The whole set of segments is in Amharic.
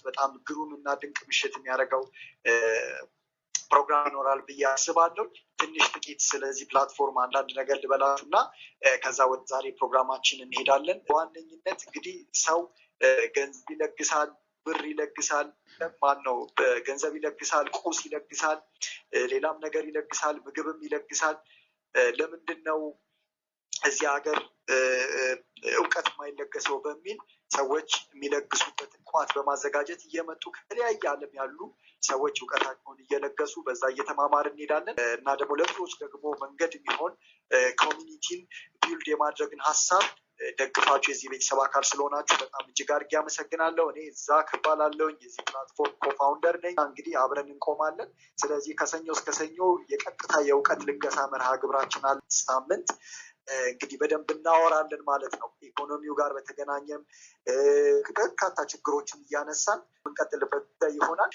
በጣም ግሩምና ድንቅ ምሽት የሚያደርገው ፕሮግራም ይኖራል ብዬ አስባለሁ። ትንሽ ጥቂት ስለዚህ ፕላትፎርም አንዳንድ ነገር ልበላችሁ እና ከዛ ወደ ዛሬ ፕሮግራማችን እንሄዳለን። በዋነኝነት እንግዲህ ሰው ገንዘብ ይለግሳል፣ ብር ይለግሳል፣ ገንዘብ ይለግሳል፣ ቁስ ይለግሳል፣ ሌላም ነገር ይለግሳል፣ ምግብም ይለግሳል። ለምንድን ነው እዚህ ሀገር እውቀት የማይለገሰው በሚል ሰዎች የሚለግሱበትን ቋት በማዘጋጀት እየመጡ ከተለያየ ዓለም ያሉ ሰዎች እውቀታቸውን እየለገሱ በዛ እየተማማር እንሄዳለን እና ደግሞ ለብዙዎች ደግሞ መንገድ የሚሆን ኮሚኒቲን ቢልድ የማድረግን ሀሳብ ደግፋችሁ የዚህ ቤተሰብ አካል ስለሆናችሁ በጣም እጅግ አድርጌ አመሰግናለሁ። እኔ ዛክ እባላለሁኝ፣ የዚህ ፕላትፎርም ኮፋውንደር ነኝ። እንግዲህ አብረን እንቆማለን። ስለዚህ ከሰኞ እስከ ሰኞ የቀጥታ የእውቀት ልገሳ መርሃ ግብራችን አለ። ሳምንት እንግዲህ በደንብ እናወራለን ማለት ነው። ኢኮኖሚው ጋር በተገናኘም በርካታ ችግሮችን እያነሳን የምንቀጥልበት ጉዳይ ይሆናል።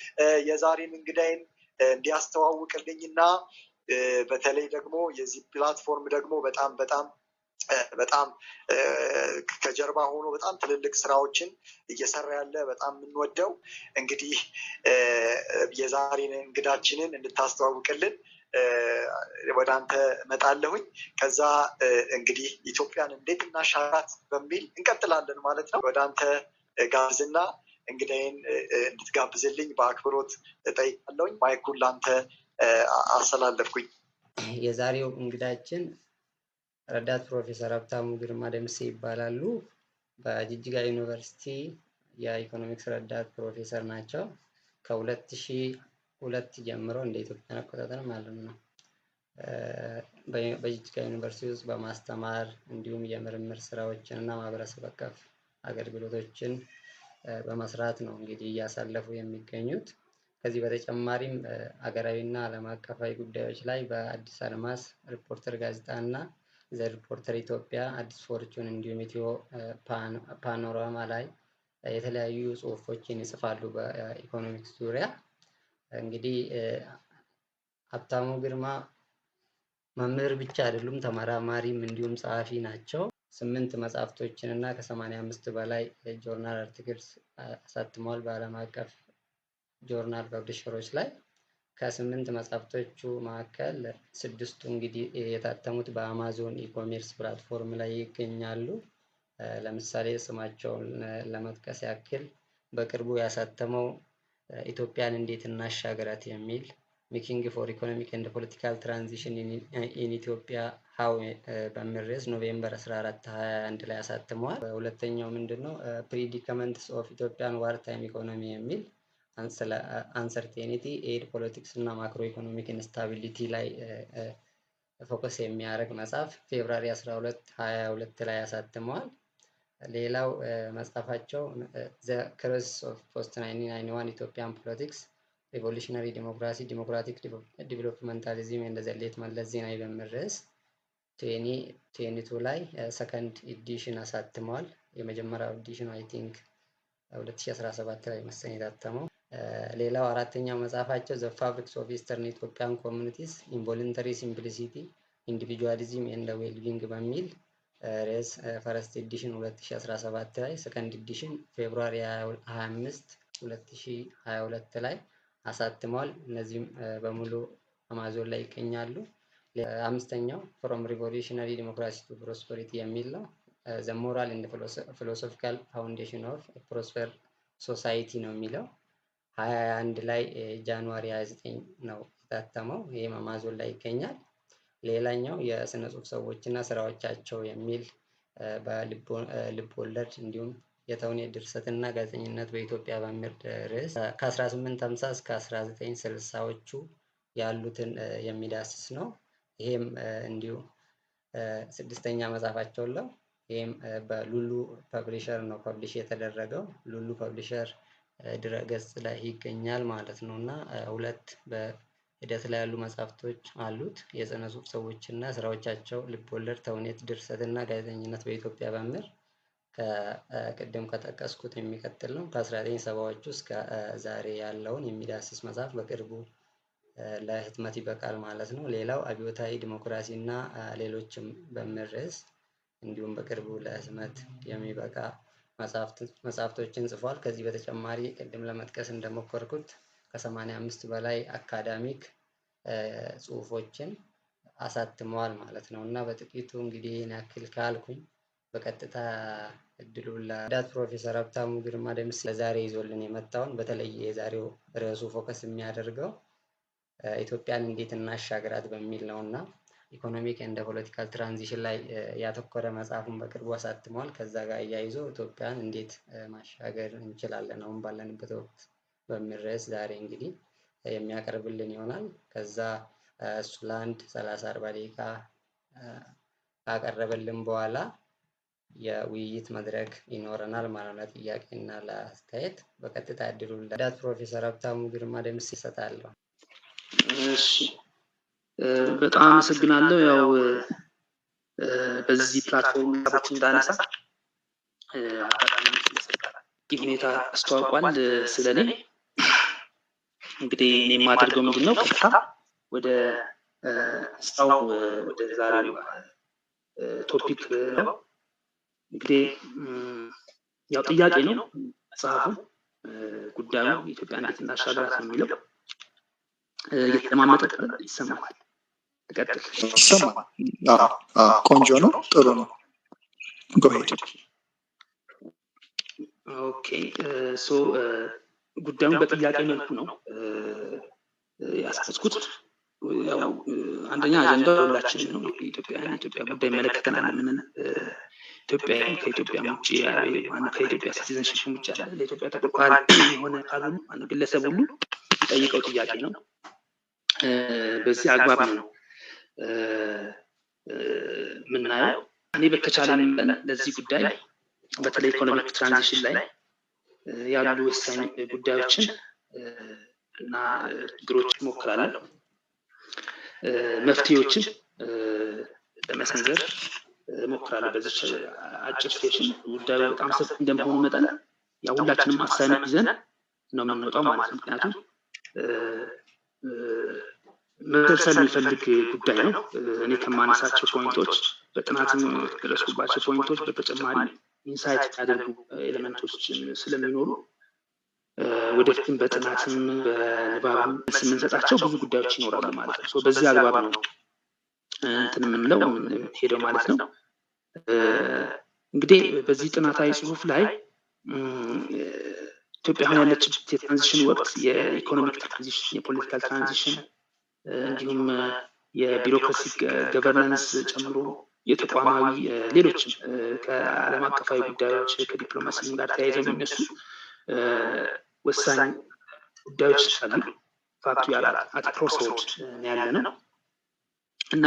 የዛሬን እንግዳይን እንዲያስተዋውቅልኝና በተለይ ደግሞ የዚህ ፕላትፎርም ደግሞ በጣም ከጀርባ ሆኖ በጣም ትልልቅ ስራዎችን እየሰራ ያለ በጣም የምንወደው እንግዲህ የዛሬን እንግዳችንን እንድታስተዋውቅልን ወደ አንተ እመጣለሁኝ። ከዛ እንግዲህ ኢትዮጵያን እንዴት እናሻራት በሚል እንቀጥላለን ማለት ነው። ወደ አንተ ጋብዝና እንግዳይን እንድትጋብዝልኝ በአክብሮት እጠይቃለሁኝ። ማይኩን ለአንተ አስተላለፍኩኝ። የዛሬው እንግዳችን ረዳት ፕሮፌሰር ሀብታሙ ግርማ ደምሴ ይባላሉ። በጅጅጋ ዩኒቨርሲቲ የኢኮኖሚክስ ረዳት ፕሮፌሰር ናቸው። ከ2002 ጀምሮ እንደ ኢትዮጵያ አቆጣጠር ማለት ነው በጅጅጋ ዩኒቨርሲቲ ውስጥ በማስተማር እንዲሁም የምርምር ስራዎችን እና ማህበረሰብ አቀፍ አገልግሎቶችን በመስራት ነው እንግዲህ እያሳለፉ የሚገኙት። ከዚህ በተጨማሪም አገራዊና ዓለም አቀፋዊ ጉዳዮች ላይ በአዲስ አድማስ፣ ሪፖርተር ጋዜጣ እና ዘ ሪፖርተር ኢትዮጵያ፣ አዲስ ፎርቹን እንዲሁም ኢትዮ ፓኖራማ ላይ የተለያዩ ጽሁፎችን ይጽፋሉ በኢኮኖሚክስ ዙሪያ። እንግዲህ ሀብታሙ ግርማ መምህር ብቻ አይደሉም፣ ተመራማሪም እንዲሁም ጸሐፊ ናቸው። 8 መጽሐፍቶችን እና ከ85 በላይ ጆርናል አርቲክልስ አሳትመዋል በዓለም አቀፍ ጆርናል ፐብሊሸሮች ላይ። ከ8 መጽሐፍቶቹ መካከል 6ቱ እንግዲህ የታተሙት በአማዞን ኢኮሜርስ ፕላትፎርም ላይ ይገኛሉ። ለምሳሌ ስማቸውን ለመጥቀስ ያክል በቅርቡ ያሳተመው ኢትዮጵያን እንዴት እናሻገራት የሚል፣ ሜኪንግ ፎር ኢኮኖሚክ ኤንድ ፖለቲካል ትራንዚሽን ኢን ኢትዮጵያ ሃው በሚል ርዕስ ኖቬምበር 14 21 ላይ አሳትመዋል። ሁለተኛው ምንድነው ፕሪዲካመንትስ ኦፍ ኢትዮጵያን ዋር ታይም ኢኮኖሚ የሚል አንሰርቴኒቲ ኤድ ፖለቲክስ እና ማክሮ ኢኮኖሚክ ኢንስታቢሊቲ ላይ ፎከስ የሚያደርግ መጽሐፍ ፌብራሪ 12 22 ላይ አሳትመዋል። ሌላው መጽሐፋቸው ዘ ክራይሲስ ኦፍ ፖስት 1991 ኢትዮጵያን ፖለቲክስ ሪቮሉሽነሪ ዲሞክራሲ ዲሞክራቲክ ዲቨሎፕመንታሊዝም ኤንድ ዘ ሌት መለስ ዜናዊ በሚል ርዕስ 2022 ላይ ሰከንድ ኤዲሽን አሳትመዋል። የመጀመሪያው ኤዲሽን አይ ቲንክ 2017 ላይ መሰለኝ የታተመው። ሌላው አራተኛው መጽሐፋቸው ዘ ፋብሪክስ ኦፍ ኢስተርን ኢትዮጵያን ኮሚኒቲስ ኢንቮለንተሪ ሲምፕሊሲቲ ኢንዲቪጁዋሊዝም ኤንድ ዌልቢንግ በሚል ርዕስ ፈረስት ኤዲሽን 2017 ላይ፣ ሰከንድ ኤዲሽን ፌብሩዋሪ 25 2022 ላይ አሳትመዋል። እነዚህም በሙሉ አማዞን ላይ ይገኛሉ። አምስተኛው ፍሮም ሪቮሉሽነሪ ዲሞክራሲ ቱ ፕሮስፐሪቲ የሚል ነው። ዘ ሞራል ኤንድ ፊሎሶፊካል ፋውንዴሽን ኦፍ ፕሮስፐር ሶሳይቲ ነው የሚለው 21 ላይ ጃንዋሪ 29 ነው የታተመው። ይህም አማዞን ላይ ይገኛል። ሌላኛው የስነ ጽሁፍ ሰዎችና ስራዎቻቸው የሚል በልብ ወለድ እንዲሁም የተውኔት ድርሰትና ጋዜጠኝነት በኢትዮጵያ በሚል ርዕስ ከ1850 እስከ 1960ዎቹ ያሉትን የሚዳስስ ነው። ይሄም እንዲሁ 6ኛ መጽሐፋቸው ነው። ይሄም በሉሉ ፐብሊሸር ነው ፐብሊሽ የተደረገው። ሉሉ ፐብሊሸር ድረገጽ ላይ ይገኛል ማለት ነው። እና 2 በሂደት ላይ ያሉ መጽሐፍቶች አሉት። የስነ ጽሁፍ ሰዎችና ስራዎቻቸው፣ ልቦለድ፣ ተውኔት፣ ድርሰትና ጋዜጠኝነት በኢትዮጵያ በሚል ከቅድም ከጠቀስኩት የሚቀጥል ነው። ከ1970ዎቹ እስከ ዛሬ ያለውን የሚዳስስ መጽሐፍ በቅርቡ ለህትመት ይበቃል ማለት ነው። ሌላው አብዮታዊ ዲሞክራሲ እና ሌሎችም በሚል ርዕስ እንዲሁም በቅርቡ ለህትመት የሚበቃ መጽሐፍቶችን ጽፏል። ከዚህ በተጨማሪ ቅድም ለመጥቀስ እንደሞከርኩት ከ85 በላይ አካዳሚክ ጽሁፎችን አሳትመዋል ማለት ነው። እና በጥቂቱ እንግዲህ ይህን ያክል ካልኩኝ በቀጥታ እድሉን ለረዳት ፕሮፌሰር ሀብታሙ ግርማ ደምሴ ለዛሬ ይዞልን የመጣውን በተለይ የዛሬው ርዕሱ ፎከስ የሚያደርገው ኢትዮጵያን እንዴት እናሻግራት በሚል ነውና ኢኮኖሚክ ኤንድ ፖለቲካል ትራንዚሽን ላይ ያተኮረ መጽሐፉን በቅርቡ አሳትመዋል። ከዛ ጋር እያይዞ ኢትዮጵያን እንዴት ማሻገር እንችላለን አሁን ባለንበት ወቅት በሚል ርዕስ ዛሬ እንግዲህ የሚያቀርብልን ይሆናል። ከዛ እሱ ለአንድ 30-40 ደቂቃ ካቀረበልን በኋላ የውይይት መድረክ ይኖረናል ማለት ነው። ጥያቄና ለአስተያየት በቀጥታ እድሉን ለረዳት ፕሮፌሰር ሀብታሙ ግርማ ደምሴ እሰጣለሁ። እሺ በጣም አመሰግናለሁ። ያው በዚህ ፕላትፎርም ሰዎች እንዳነሳ አጋጣሚ ሁኔታ አስተዋውቋል ስለኔ። እንግዲህ እኔ የማደርገው ምንድነው ቀጥታ ወደ ስራው ወደ ዛሬው ቶፒክ ነው። እንግዲህ ያው ጥያቄ ነው መጽሐፉ ጉዳዩ ኢትዮጵያ እንዴት እናሻግራት ነው የሚለው። እየተለማመጠ ይሰማል። ተቀጥል ይሰማል። ቆንጆ ነው፣ ጥሩ ነው። ጎሄድ ኦኬ ሶ ጉዳዩን በጥያቄ መልኩ ነው ያስቀመጥኩት። ያው አንደኛ አጀንዳ ሁላችንም ነው። ኢትዮጵያ ጉዳይ ይመለከተናል። ምን ኢትዮጵያ ከኢትዮጵያ ውጭ ማነው ከኢትዮጵያ ሲቲዝንሺፕ ውጭ ያለ ለኢትዮጵያ ተቆርቋሪ የሆነ ካሉ ማነው ግለሰብ ሁሉ የሚጠይቀው ጥያቄ ነው። በዚህ አግባብ ነው ምናየው። እኔ በተቻለ መጠን ለዚህ ጉዳይ በተለይ ኢኮኖሚክ ትራንዚሽን ላይ ያሉ ወሳኝ ጉዳዮችን እና ችግሮችን ሞክራለሁ መፍትሄዎችን ለመሰንዘር ሞክራለሁ። በዚህ አጭር ሴሽን ጉዳዩ በጣም ሰፊ እንደመሆኑ መጠን ያው ሁላችንም አሳይመንት ይዘን ነው የምንወጣው ማለት ነው። ምክንያቱም መሰብሰብ የሚፈልግ ጉዳይ ነው። እኔ ከማነሳቸው ፖይንቶች በጥናትም ከደረስኩባቸው ፖይንቶች በተጨማሪ ኢንሳይት ያደርጉ ኤሌመንቶችን ስለሚኖሩ ወደፊትም በጥናትም በንባብም የምንሰጣቸው ብዙ ጉዳዮች ይኖራሉ ማለት ነው። በዚህ አግባብ ነው እንትን የምንለው ሄደው ማለት ነው። እንግዲህ በዚህ ጥናታዊ ጽሁፍ ላይ ኢትዮጵያ አሁን ያለችበት የትራንዚሽን ወቅት የኢኮኖሚክ ትራንዚሽን፣ የፖለቲካል ትራንዚሽን እንዲሁም የቢሮክራሲ ገቨርናንስ ጨምሮ የተቋማዊ ሌሎችም ከዓለም አቀፋዊ ጉዳዮች ከዲፕሎማሲ ጋር ተያይዘው የሚነሱ ወሳኝ ጉዳዮች አሉ። ፋክቱ ያላት አት ክሮስሮድ ያለ ነው እና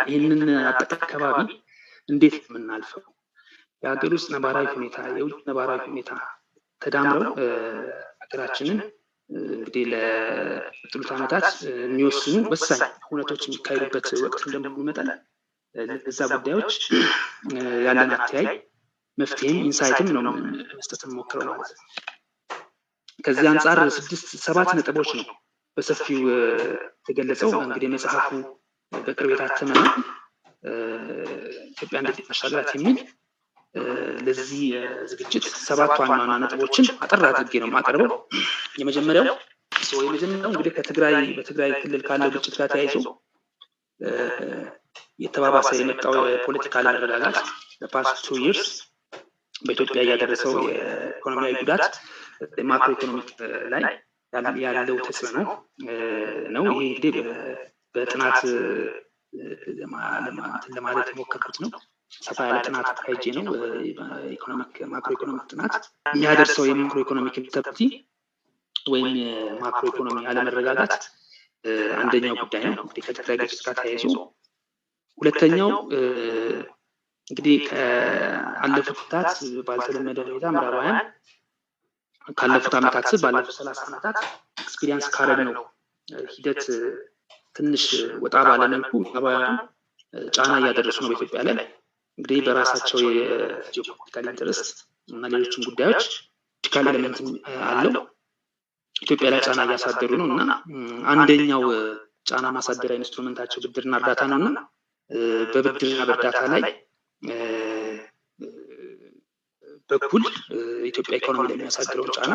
ይህንን አጠቃቀባቢ እንዴት የምናልፈው የሀገር ውስጥ ነባራዊ ሁኔታ የውጭ ነባራዊ ሁኔታ ተዳምረው ሀገራችንን እንግዲህ ለጥሉት ዓመታት የሚወስኑ ወሳኝ ሁነቶች የሚካሄዱበት ወቅት እንደመሆኑ መጠን ለዛ ጉዳዮች ያለን አተያይ መፍትሄም ኢንሳይትም ነው መስጠት ሞክረው ማለት ነው። ከዚህ አንጻር 6-7 ነጥቦች ነው በሰፊው የተገለጸው። እንግዲህ መጽሐፉ በቅርብ የታተመ ነው። ኢትዮጵያ እንዴት እናሻግራት የሚል ለዚህ ዝግጅት 7 ዋና ዋና ነጥቦችን አጠር አድርጌ ነው የማቀርበው። የመጀመሪያው እንግዲህ በትግራይ ክልል ካለው ግጭት ጋር ተያይዞ የተባባሰ የመጣው የፖለቲካ አለመረጋጋት ለፓስት 2 years በኢትዮጵያ እያደረሰው የኢኮኖሚያዊ ጉዳት ማክሮ ኢኮኖሚክ ላይ ያለው ተጽዕኖ ነው። ይሄ እንግዲህ በጥናት ለማለት የሞከርኩት ነው። ሰፋ ያለ ጥናት አካሄጄ ነው። ማክሮ ኢኮኖሚክ ጥናት የሚያደርሰው የማክሮ ኢኮኖሚክ ኢንስተቢሊቲ ወይም የማክሮ ኢኮኖሚ አለመረጋጋት አንደኛው ጉዳይ ነው። እንግዲህ ከትግራይ ግጭት ጋር ተያይዞ ሁለተኛው እንግዲህ ከአለፉት ዓመታት ባልተለመደ ሁኔታ ምዕራባውያን ካለፉት ዓመታት ባለፉት 30 ዓመታት ኤክስፒሪየንስ ካረግነው ሂደት ትንሽ ወጣ ባለ መልኩ ምዕራባውያን ጫና እያደረሱ ነው በኢትዮጵያ ላይ። እንግዲህ በራሳቸው የጂኦፖለቲካል ኢንተረስት እና ሌሎችም ጉዳዮች ፖለቲካል ኤሌመንት አለው ኢትዮጵያ ላይ ጫና እያሳደሩ ነው እና አንደኛው ጫና ማሳደሪያ ኢንስትሩመንታቸው ብድርና እርዳታ ነውና በብድርና በእርዳታ ላይ በኩል ኢትዮጵያ ኢኮኖሚ ላይ የሚያሳድረውን ጫና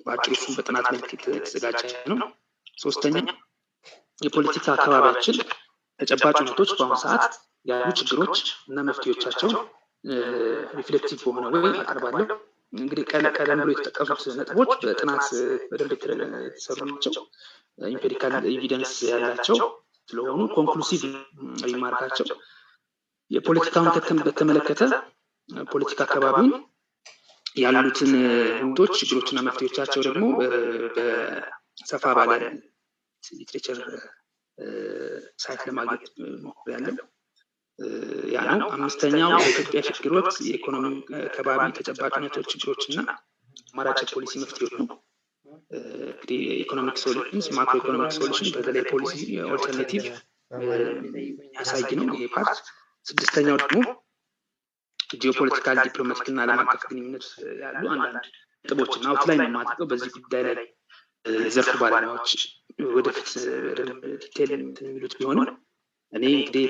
በአጭሩ እሱን በጥናት መልክ የተዘጋጀ ነው። ሶስተኛ የፖለቲካ አካባቢያችን ተጨባጭ ሁኔታዎች በአሁኑ ሰዓት ያሉ ችግሮች እና መፍትሄዎቻቸውን ሪፍሌክቲቭ በሆነ ወይ አቀርባለሁ። እንግዲህ ቀደም ብሎ የተጠቀሱት ነጥቦች በጥናት በደንብ የተሰሩ ናቸው። ኢምፔሪካል ኤቪደንስ ያላቸው ስለሆኑ ኮንክሉሲቭ ሪማርካቸው የፖለቲካውን በተመለከተ ፖለቲካ አካባቢውን ያሉትን ሁኔታዎች ችግሮችና መፍትሄዎቻቸው ደግሞ በሰፋ ባለ ሊትሬቸር ሳይት ለማግኘት ሞክሬያለሁ። ያ ነው። አምስተኛው የኢትዮጵያ ችግር ወቅት የኢኮኖሚ ከባቢ ተጨባጭ ሁኔታዎች ችግሮችና አማራጭ ፖሊሲ መፍትሄዎች ነው። እንግዲህ ኢኮኖሚክ ሶሉሽንስ ማክሮ ኢኮኖሚክ ሶሉሽን በተለይ ፖሊሲ ኦልተርናቲቭ ያሳይ ነው ይሄ ፓርት። ስድስተኛው ደግሞ ጂኦፖለቲካል ዲፕሎማቲክ እና ዓለም አቀፍ ግንኙነት ያሉ አንዳንድ ነጥቦችና አውትላይን ነው የማደርገው በዚህ ጉዳይ ላይ የዘርፉ ባለሙያዎች ወደፊት ዲቴል የሚሉት ቢሆንም እኔ እንግዲህ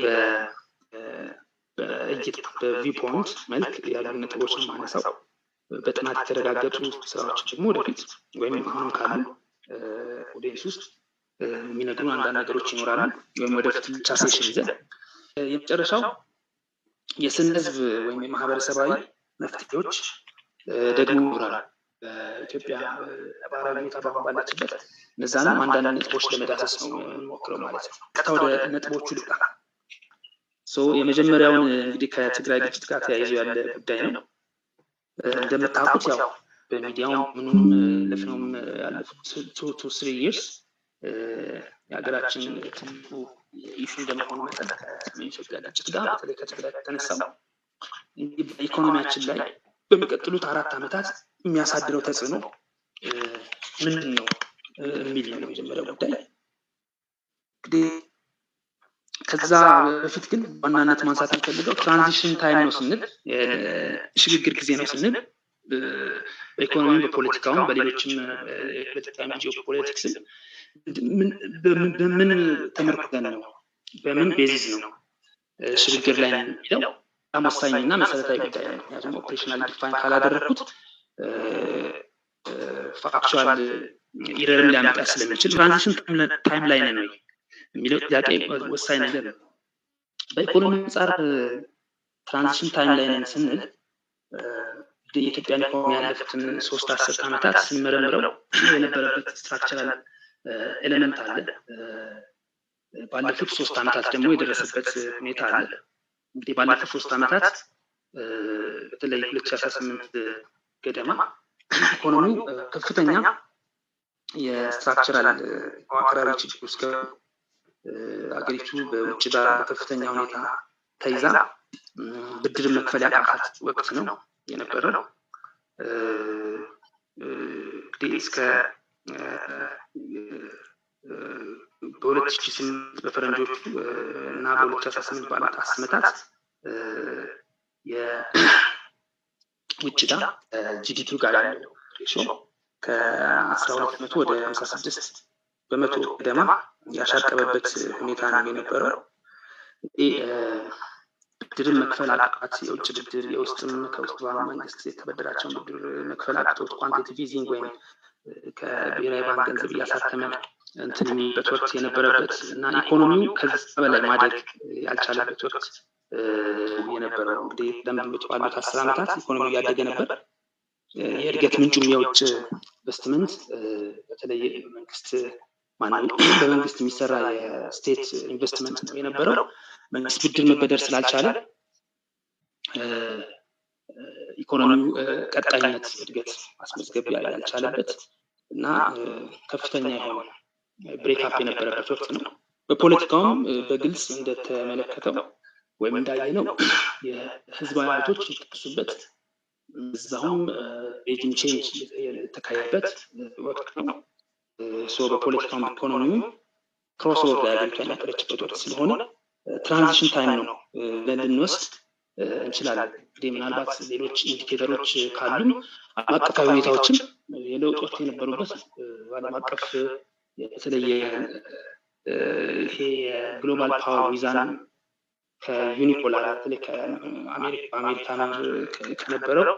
በቪፖይንት መልክ ያሉ ነጥቦች ነው የማነሳው። በጥናት የተረጋገጡ ስራዎች ደግሞ ወደፊት ወይም አሁንም ካሉ ኦዲየንስ ውስጥ የሚነግሩ አንዳንድ ነገሮች ይኖራሉ ወይም ወደፊት ብቻ ሴሽን ይዘን የመጨረሻው የስነ ህዝብ ወይም የማህበረሰባዊ መፍትሄዎች ደግሞ ይኖራሉ። በኢትዮጵያ ነባራዊ ሁኔታ በአሁን ባለችበት እነዛንም አንዳንድ ነጥቦች ለመዳሰስ ነው የምንሞክረው ማለት ነው። ቀጥታ ወደ ነጥቦቹ ልጣ። የመጀመሪያውን እንግዲህ ከትግራይ ግጭት ጋር ተያይዞ ያለ ጉዳይ ነው። እንደምታውቁት ያው በሚዲያው ምንም ለፍነውም ያለፉት 2 to 3 years የሀገራችን ትልቁ ኢሹ እንደመሆኑ መጠን ከሰሜን ኢትዮጵያ ግጭት ጋር በተለይ ከትግራይ ከተነሳው በኢኮኖሚያችን ላይ በሚቀጥሉት 4 ዓመታት የሚያሳድረው ተጽዕኖ ምንድን ነው የሚል ነው የመጀመሪያው ጉዳይ። እንግዲህ ከዛ በፊት ግን ዋናነት ማንሳት የምፈልገው ትራንዚሽን ታይም ነው ስንል ሽግግር ጊዜ ነው ስንል በኢኮኖሚ በፖለቲካውም በሌሎችም የፖለቲካም ጂኦፖለቲክስም በምን ተመርኩዘን ነው በምን ቤዚስ ነው ሽግግር ላይ የሚለው በጣም ወሳኝና መሰረታዊ ጉዳይ ነው። ምክንያቱም ኦፕሬሽናል ዲፋይን ካላደረግኩት ፋክቹዋል ኢረርም ሊያመጣ ስለሚችል ትራንዚሽን ታይም ላይ ነው የሚለው ጥያቄ ወሳኝ ነገር ነው። በኢኮኖሚ አንጻር ትራንዚሽን ታይም ላይ ነን ስንል የኢትዮጵያ ኢኮኖሚ ያለፉትን 3 አስርት ዓመታት ስንመረምረው የነበረበት ስትራክቸራል ኤሌመንት አለ። ባለፉት 3 ዓመታት ደግሞ የደረሰበት ሁኔታ አለ። እንግዲህ ባለፉት 3 ዓመታት በተለይ 2018 ገደማ ኢኮኖሚው ከፍተኛ የስትራክቸራል መዋቅራዊ ችግር ውስጥ አገሪቱ በውጭ ዕዳ በከፍተኛ ሁኔታ ተይዛ ብድር መክፈል ያቃታት ወቅት ነው የነበረው። እንግዲህ እስከ በ2008 በፈረንጆቹ እና በ2018 ባሉት ዓመታት የውጭ ዕዳ ጂዲፒው ጋር ያለው ሬሽዮ ከ12% ወደ 56% ገደማ ያሻቀበበት ሁኔታ ነው የነበረው። ብድርን መክፈል አቃት፣ የውጭ ብድር የውስጥም ከውስጥ መንግስት የተበደራቸውን ብድር መክፈል አቅቶት ኳንቲቲቭ ኢዚንግ ወይም ከብሔራዊ ባንክ ገንዘብ እያሳተመ እንትን የሚበት ወቅት የነበረበት እና ኢኮኖሚው ከዛ በላይ ማደግ ያልቻለበት ወቅት የነበረው። እንግዲህ ለምንድን ባሉት 10 ዓመታት ኢኮኖሚው እያደገ ነበር። የእድገት ምንጩም የውጭ ኢንቨስትመንት በተለይ መንግስት በመንግስት የሚሰራ የስቴት ኢንቨስትመንት ነው የነበረው። መንግስት ብድር መበደር ስላልቻለ ኢኮኖሚው ቀጣይነት እድገት ማስመዝገብ ያልቻለበት እና ከፍተኛ የሆነ ብሬክአፕ የነበረበት ወቅት ነው። በፖለቲካውም በግልጽ እንደተመለከተው ወይም እንዳየነው የህዝባዊ ኃይሎች የተነሱበት እዛውም ሬጂም ቼንጅ የተካሄደበት ወቅት ነው። በፖለቲካውም ኢኮኖሚውም ክሮስ ኦቨር ላይ አገሪቱ ያለችበት ወቅት ስለሆነ ትራንዚሽን ታይም ነው ልንወስድ እንችላለን። እንግዲህ ምናልባት ሌሎች ኢንዲኬተሮች ካሉ ዓለም አቀፋዊ ሁኔታዎችም የለውጥ ወቅት የነበሩበት ዓለም አቀፍ የተለየ ይሄ የግሎባል ፓወር ሚዛን ከዩኒፖላር በተለይ ከአሜሪካ ከነበረው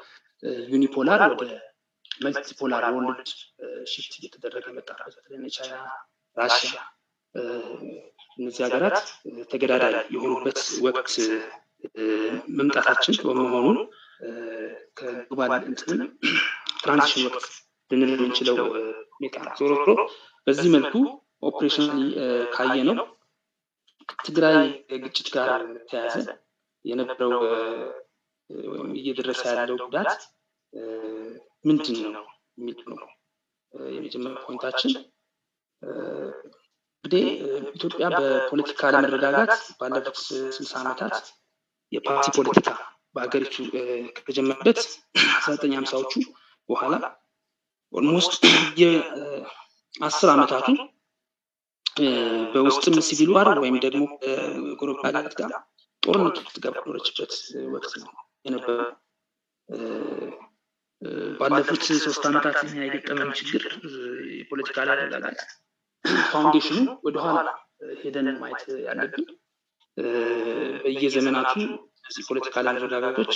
ዩኒፖላር ወደ መልቲፖላር ወርልድ ሽፍት እየተደረገ የመጣበት በተለይ ቻይና፣ ራሽያ እነዚህ ሀገራት ተገዳዳሪ የሆኑበት ወቅት መምጣታችን በመሆኑ ከግሎባል እንትን ትራንዚሽን ወቅት ልንል የምንችለው ሁኔታ ዞሮ ዞሮ በዚህ መልኩ ኦፕሬሽናሊ ካየ ነው ከትግራይ ግጭት ጋር ተያያዘ የነበረው ወይም እየደረሰ ያለው ጉዳት ምንድን ነው የሚል ነው የመጀመሪያ ፖይንታችን። እንግዲህ ኢትዮጵያ በፖለቲካ ለመረጋጋት ባለፉት 60 ዓመታት የፓርቲ ፖለቲካ በሀገሪቱ ከተጀመረበት 1950ዎቹ በኋላ ኦልሞስት የ10 ዓመታቱ በውስጥም ሲቪል ዋር ወይም ደግሞ ጎረቤት ሀገራት ጋር ጦርነት ውስጥ ገብቶችበት ወቅት ነው የነበረው። ባለፉት 3 ዓመታት የገጠመን ችግር የፖለቲካ አለመረጋጋት ፋውንዴሽኑ ወደኋላ ሄደን ማየት ያለብን በየዘመናቱ እዚህ ፖለቲካ አለመረጋጋቶች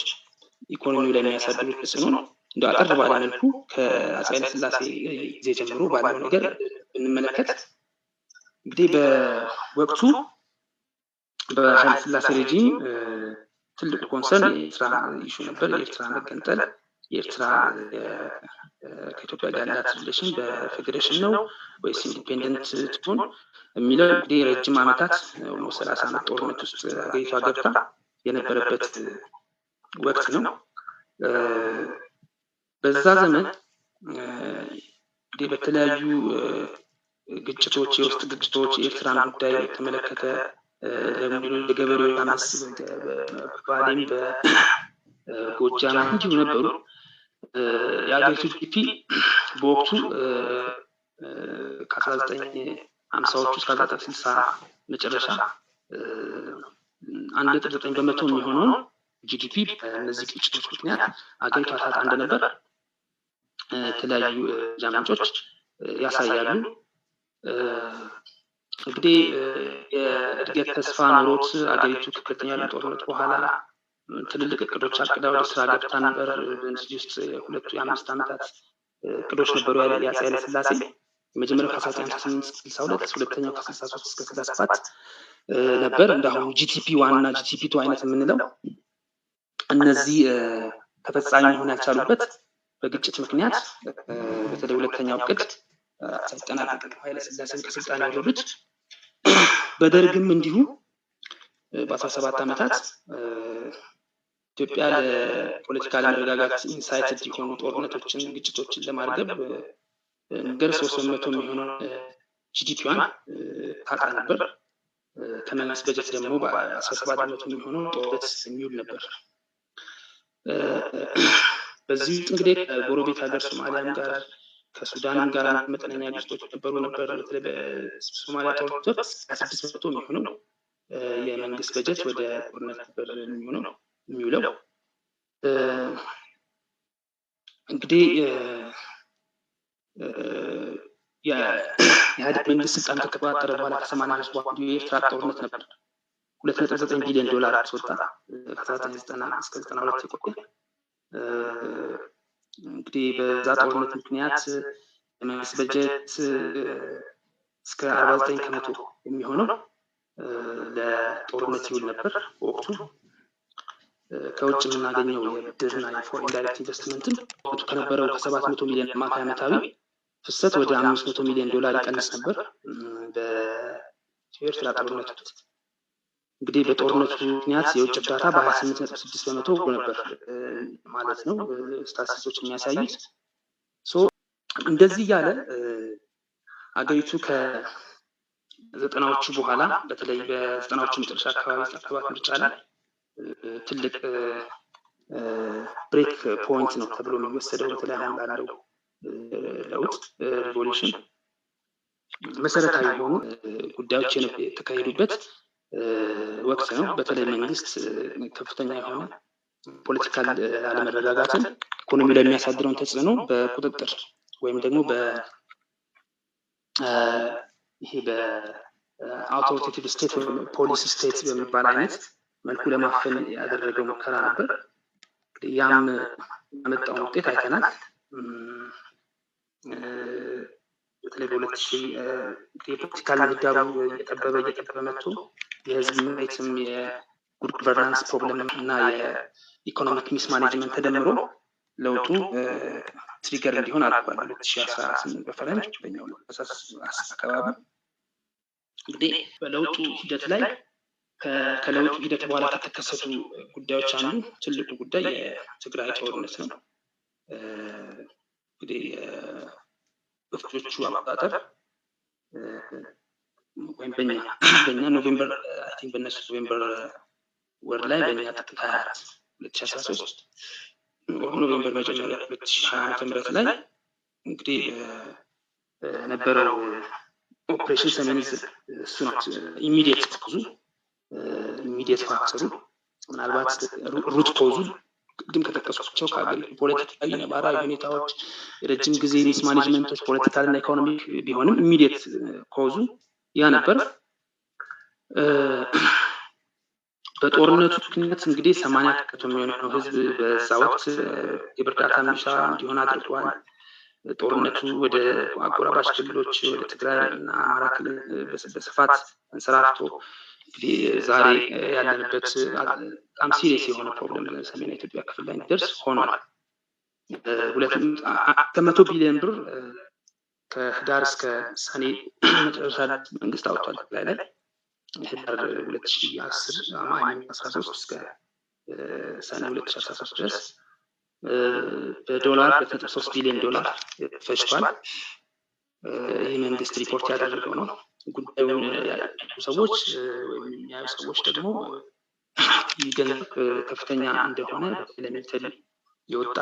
ኢኮኖሚው ላይ የሚያሳድሩት ተጽዕኖ ነው። እንደ አጠር ባለ መልኩ ከአፄ ኃይለ ሥላሴ ጊዜ ጀምሮ ባለው ነገር ብንመለከት እንግዲህ በወቅቱ በኃይለ ሥላሴ ሬጂም ትልቅ ኮንሰርን የኤርትራ ኢሹ ነበር። የኤርትራ መገንጠል፣ የኤርትራ ከኢትዮጵያ ጋር ያላት ሪሌሽን በፌዴሬሽን ነው ወይስ ኢንዲፔንደንት ትሆን የሚለው እንግዲህ ረጅም ዓመታት 30 ዓመት ጦርነት ውስጥ ሀገሪቷ ገብታ የነበረበት ወቅት ነው። በዛ ዘመን እንግዲህ በተለያዩ ግጭቶች፣ የውስጥ ግጭቶች የኤርትራን ጉዳይ የተመለከተ ደግሞ የገበሬዎች አመፅ በባሌም በጎጃም እንዲሁ ነበሩ። የሀገሪቱ ጂዲፒ በወቅቱ ከ1950ዎቹ እስከ 1960 መጨረሻ 1.9 በመቶ የሚሆነውን ጂዲፒ በእነዚህ ግጭቶች ምክንያት አገሪቷ ታጣ እንደነበር የተለያዩ ጃምንጮች ያሳያሉ። እንግዲህ የእድገት ተስፋ ኖሮት አገሪቱ ከሁለተኛ ዓለም ጦርነት በኋላ ትልልቅ እቅዶች አቅዳ ወደ ስራ ገብታ ነበር። በእነዚህ ውስጥ ሁለቱ የ5 ዓመታት እቅዶች ነበሩ የአፄ ኃይለ ሥላሴ። የመጀመሪያው ከ1958 እስከ 62፣ ሁለተኛው ከ63 እስከ 67 ነበር። እንዳሁኑ ጂቲፒ ዋንና ጂቲፒ 2 አይነት የምንለው እነዚህ ተፈጻሚ መሆን ያልቻሉበት በግጭት ምክንያት በተለይ ሁለተኛው እቅድ ሳይጠናቀቅ ኃይለ ሥላሴን ከስልጣን ያወረዱት በደርግም እንዲሁ በ17 ዓመታት ኢትዮጵያ ለፖለቲካ ለመረጋጋት ኢንሳይትድ የሆኑ ጦርነቶችን፣ ግጭቶችን ለማርገብ ነገር 300 የሚሆነው ጂዲፒዋን ታጣ ነበር። ከመንግስት በጀት ደግሞ በ17 የሚሆነው ጦርነት የሚውል ነበር። በዚህ ውስጥ እንግዲህ ከጎረቤት ሀገር ሶማሊያም ጋር ከሱዳንም ጋር መጠነኛ ግጭቶች ነበሩ ነበር። በተለይ በሶማሊያ ጦርነት ወቅት 600 የሚሆነው የመንግስት በጀት ወደ ጦርነት ነበር የሚውለው። እንግዲህ የኢህአዴግ መንግስት ስልጣን ከተቆጣጠረ በኋላ ከ80 በኋላ የኤርትራ ጦርነት ነበር። $2.9 ቢሊዮን አስወጣ። ከ1990 እስከ 92 የቆየ እንግዲህ በዛ ጦርነት ምክንያት የመንግስት በጀት እስከ 49% የሚሆነው ለጦርነት ይውል ነበር በወቅቱ። ከውጭ የምናገኘው የብድርና የፎሬን ዳይሬክት ኢንቨስትመንትን ወቅቱ ከነበረው ከ700 ሚሊዮን አማካይ ዓመታዊ ፍሰት ወደ $500 ሚሊዮን ይቀንስ ነበር በኤርትራ ጦርነት ወቅት። እንግዲህ በጦርነቱ ምክንያት የውጭ እርዳታ በ28.6 በመቶ ነበር ማለት ነው ስታቲስቲክሶች የሚያሳዩት። እንደዚህ እያለ አገሪቱ ከ90ዎቹ በኋላ በተለይ በ90ዎቹ መጨረሻ አካባቢ ምርጫ ላይ ትልቅ ብሬክ ፖይንት ነው ተብሎ የሚወሰደው። በተለይ አሁን ላለው ለውጥ ሪቮሉሽን መሰረታዊ የሆኑ ጉዳዮች የተካሄዱበት ወቅት ነው። በተለይ መንግስት ከፍተኛ የሆነ ፖለቲካል አለመረጋጋትን ኢኮኖሚ ላይ የሚያሳድረውን ተጽዕኖ በቁጥጥር ወይም ደግሞ ይሄ በአውቶሪቴቲቭ ስቴት ወይም ፖሊስ ስቴት በሚባል አይነት መልኩ ለማፈን ያደረገው ሙከራ ነበር። ያም ያመጣውን ውጤት አይተናል። በተለይ በ2000 የፖለቲካል ምህዳሩ እየጠበበ መጥቶ የህዝብ መሬትም የጉድ ገቨርናንስ ፕሮብለም እና የኢኮኖሚክ ሚስ ማኔጅመንት ተደምሮ ለውጡ ትሪገር እንዲሆን አድርጓል። 2018 በፈረንጅ በእኛው አካባቢ እንግዲህ በለውጡ ሂደት ላይ ከለውጡ ሂደት በኋላ ከተከሰቱ ጉዳዮች አንዱ ትልቁ ጉዳይ የትግራይ ጦርነት ነው። እንግዲህ በፈረንጆቹ አቆጣጠር ወይም በእኛ ኖቬምበር አይ ቲንክ በእነሱ ኖቬምበር ወር ላይ በእኛ ጥቅምት 24 2013 ኖቬምበር መጀመሪያ 2020 ላይ እንግዲህ ነበረው ኦፕሬሽን ሰሜን ዕዝ እሱ ነው ኢሚዲየት ኮዙ ኢሚዲየት ፋክተሩ ምናልባት ሩት ኮዙ ቅድም ከጠቀስኳቸው ከሀገሪቱ ፖለቲካዊ ነባራዊ ሁኔታዎች የረጅም ጊዜ ሚስ ማኔጅመንቶች ፖለቲካል እና ኢኮኖሚክ ቢሆንም ኢሚዲየት ኮዙ ያ ነበር። በጦርነቱ ምክንያት እንግዲህ 80% የሚሆነው ህዝብ በዛ ወቅት የእርዳታ ሚሻ እንዲሆን አድርጓል። ጦርነቱ ወደ አጎራባች ክልሎች ወደ ትግራይ እና አማራ ክልል በስፋት አንሰራፍቶ እንግዲህ ዛሬ ያለንበት በጣም ሲሪየስ የሆነ ፕሮብለም ሰሜን ኢትዮጵያ ክፍል ላይ ደርስ ሆኗል። 200 ቢሊዮን ብር ከህዳር እስከ ሰኔ መጨረሻ መንግስት አውጥቷል። ትግራይ ላይ ህዳር 2010 13 እስከ ሰኔ 2013 ድረስ በዶላር በ3 ቢሊዮን ዶላር ፈጅቷል። ይህ መንግስት ሪፖርት ያደረገው ነው። ጉዳዩን ያሉ ሰዎች ወይም የሚያዩ ሰዎች ደግሞ ገንዘብ ከፍተኛ እንደሆነ በሚሊተሪ የወጣ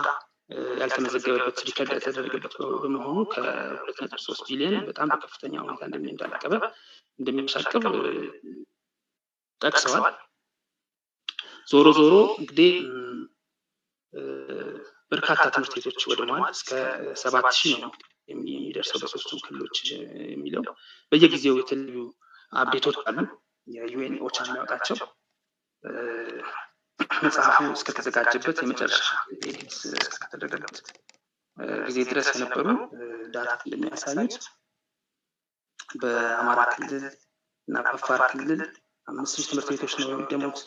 ያልተመዘገበበት ሪከርድ የተደረገበት በመሆኑ ከ2.3 ቢሊዮን በጣም በከፍተኛ ሁኔታ እንደሚሻቀብ ጠቅሰዋል። ዞሮ እንግዲህ በርካታ ትምህርት ቤቶች ወድመዋል። እስከ 7000 ነው የሚደርሰው በሶስቱም ክልሎች የሚለው በየጊዜው የተለያዩ አፕዴቶች አሉ። የዩኤን ኦቻ የሚያወጣቸው መጽሐፉ እስከተዘጋጀበት የመጨረሻ ኤዲት እስከተደረገበት ጊዜ ድረስ የነበሩ ዳታ እንደሚያሳዩት በአማራ ክልል እና በአፋር ክልል 5000 ትምህርት ቤቶች ነው የሚደሙት።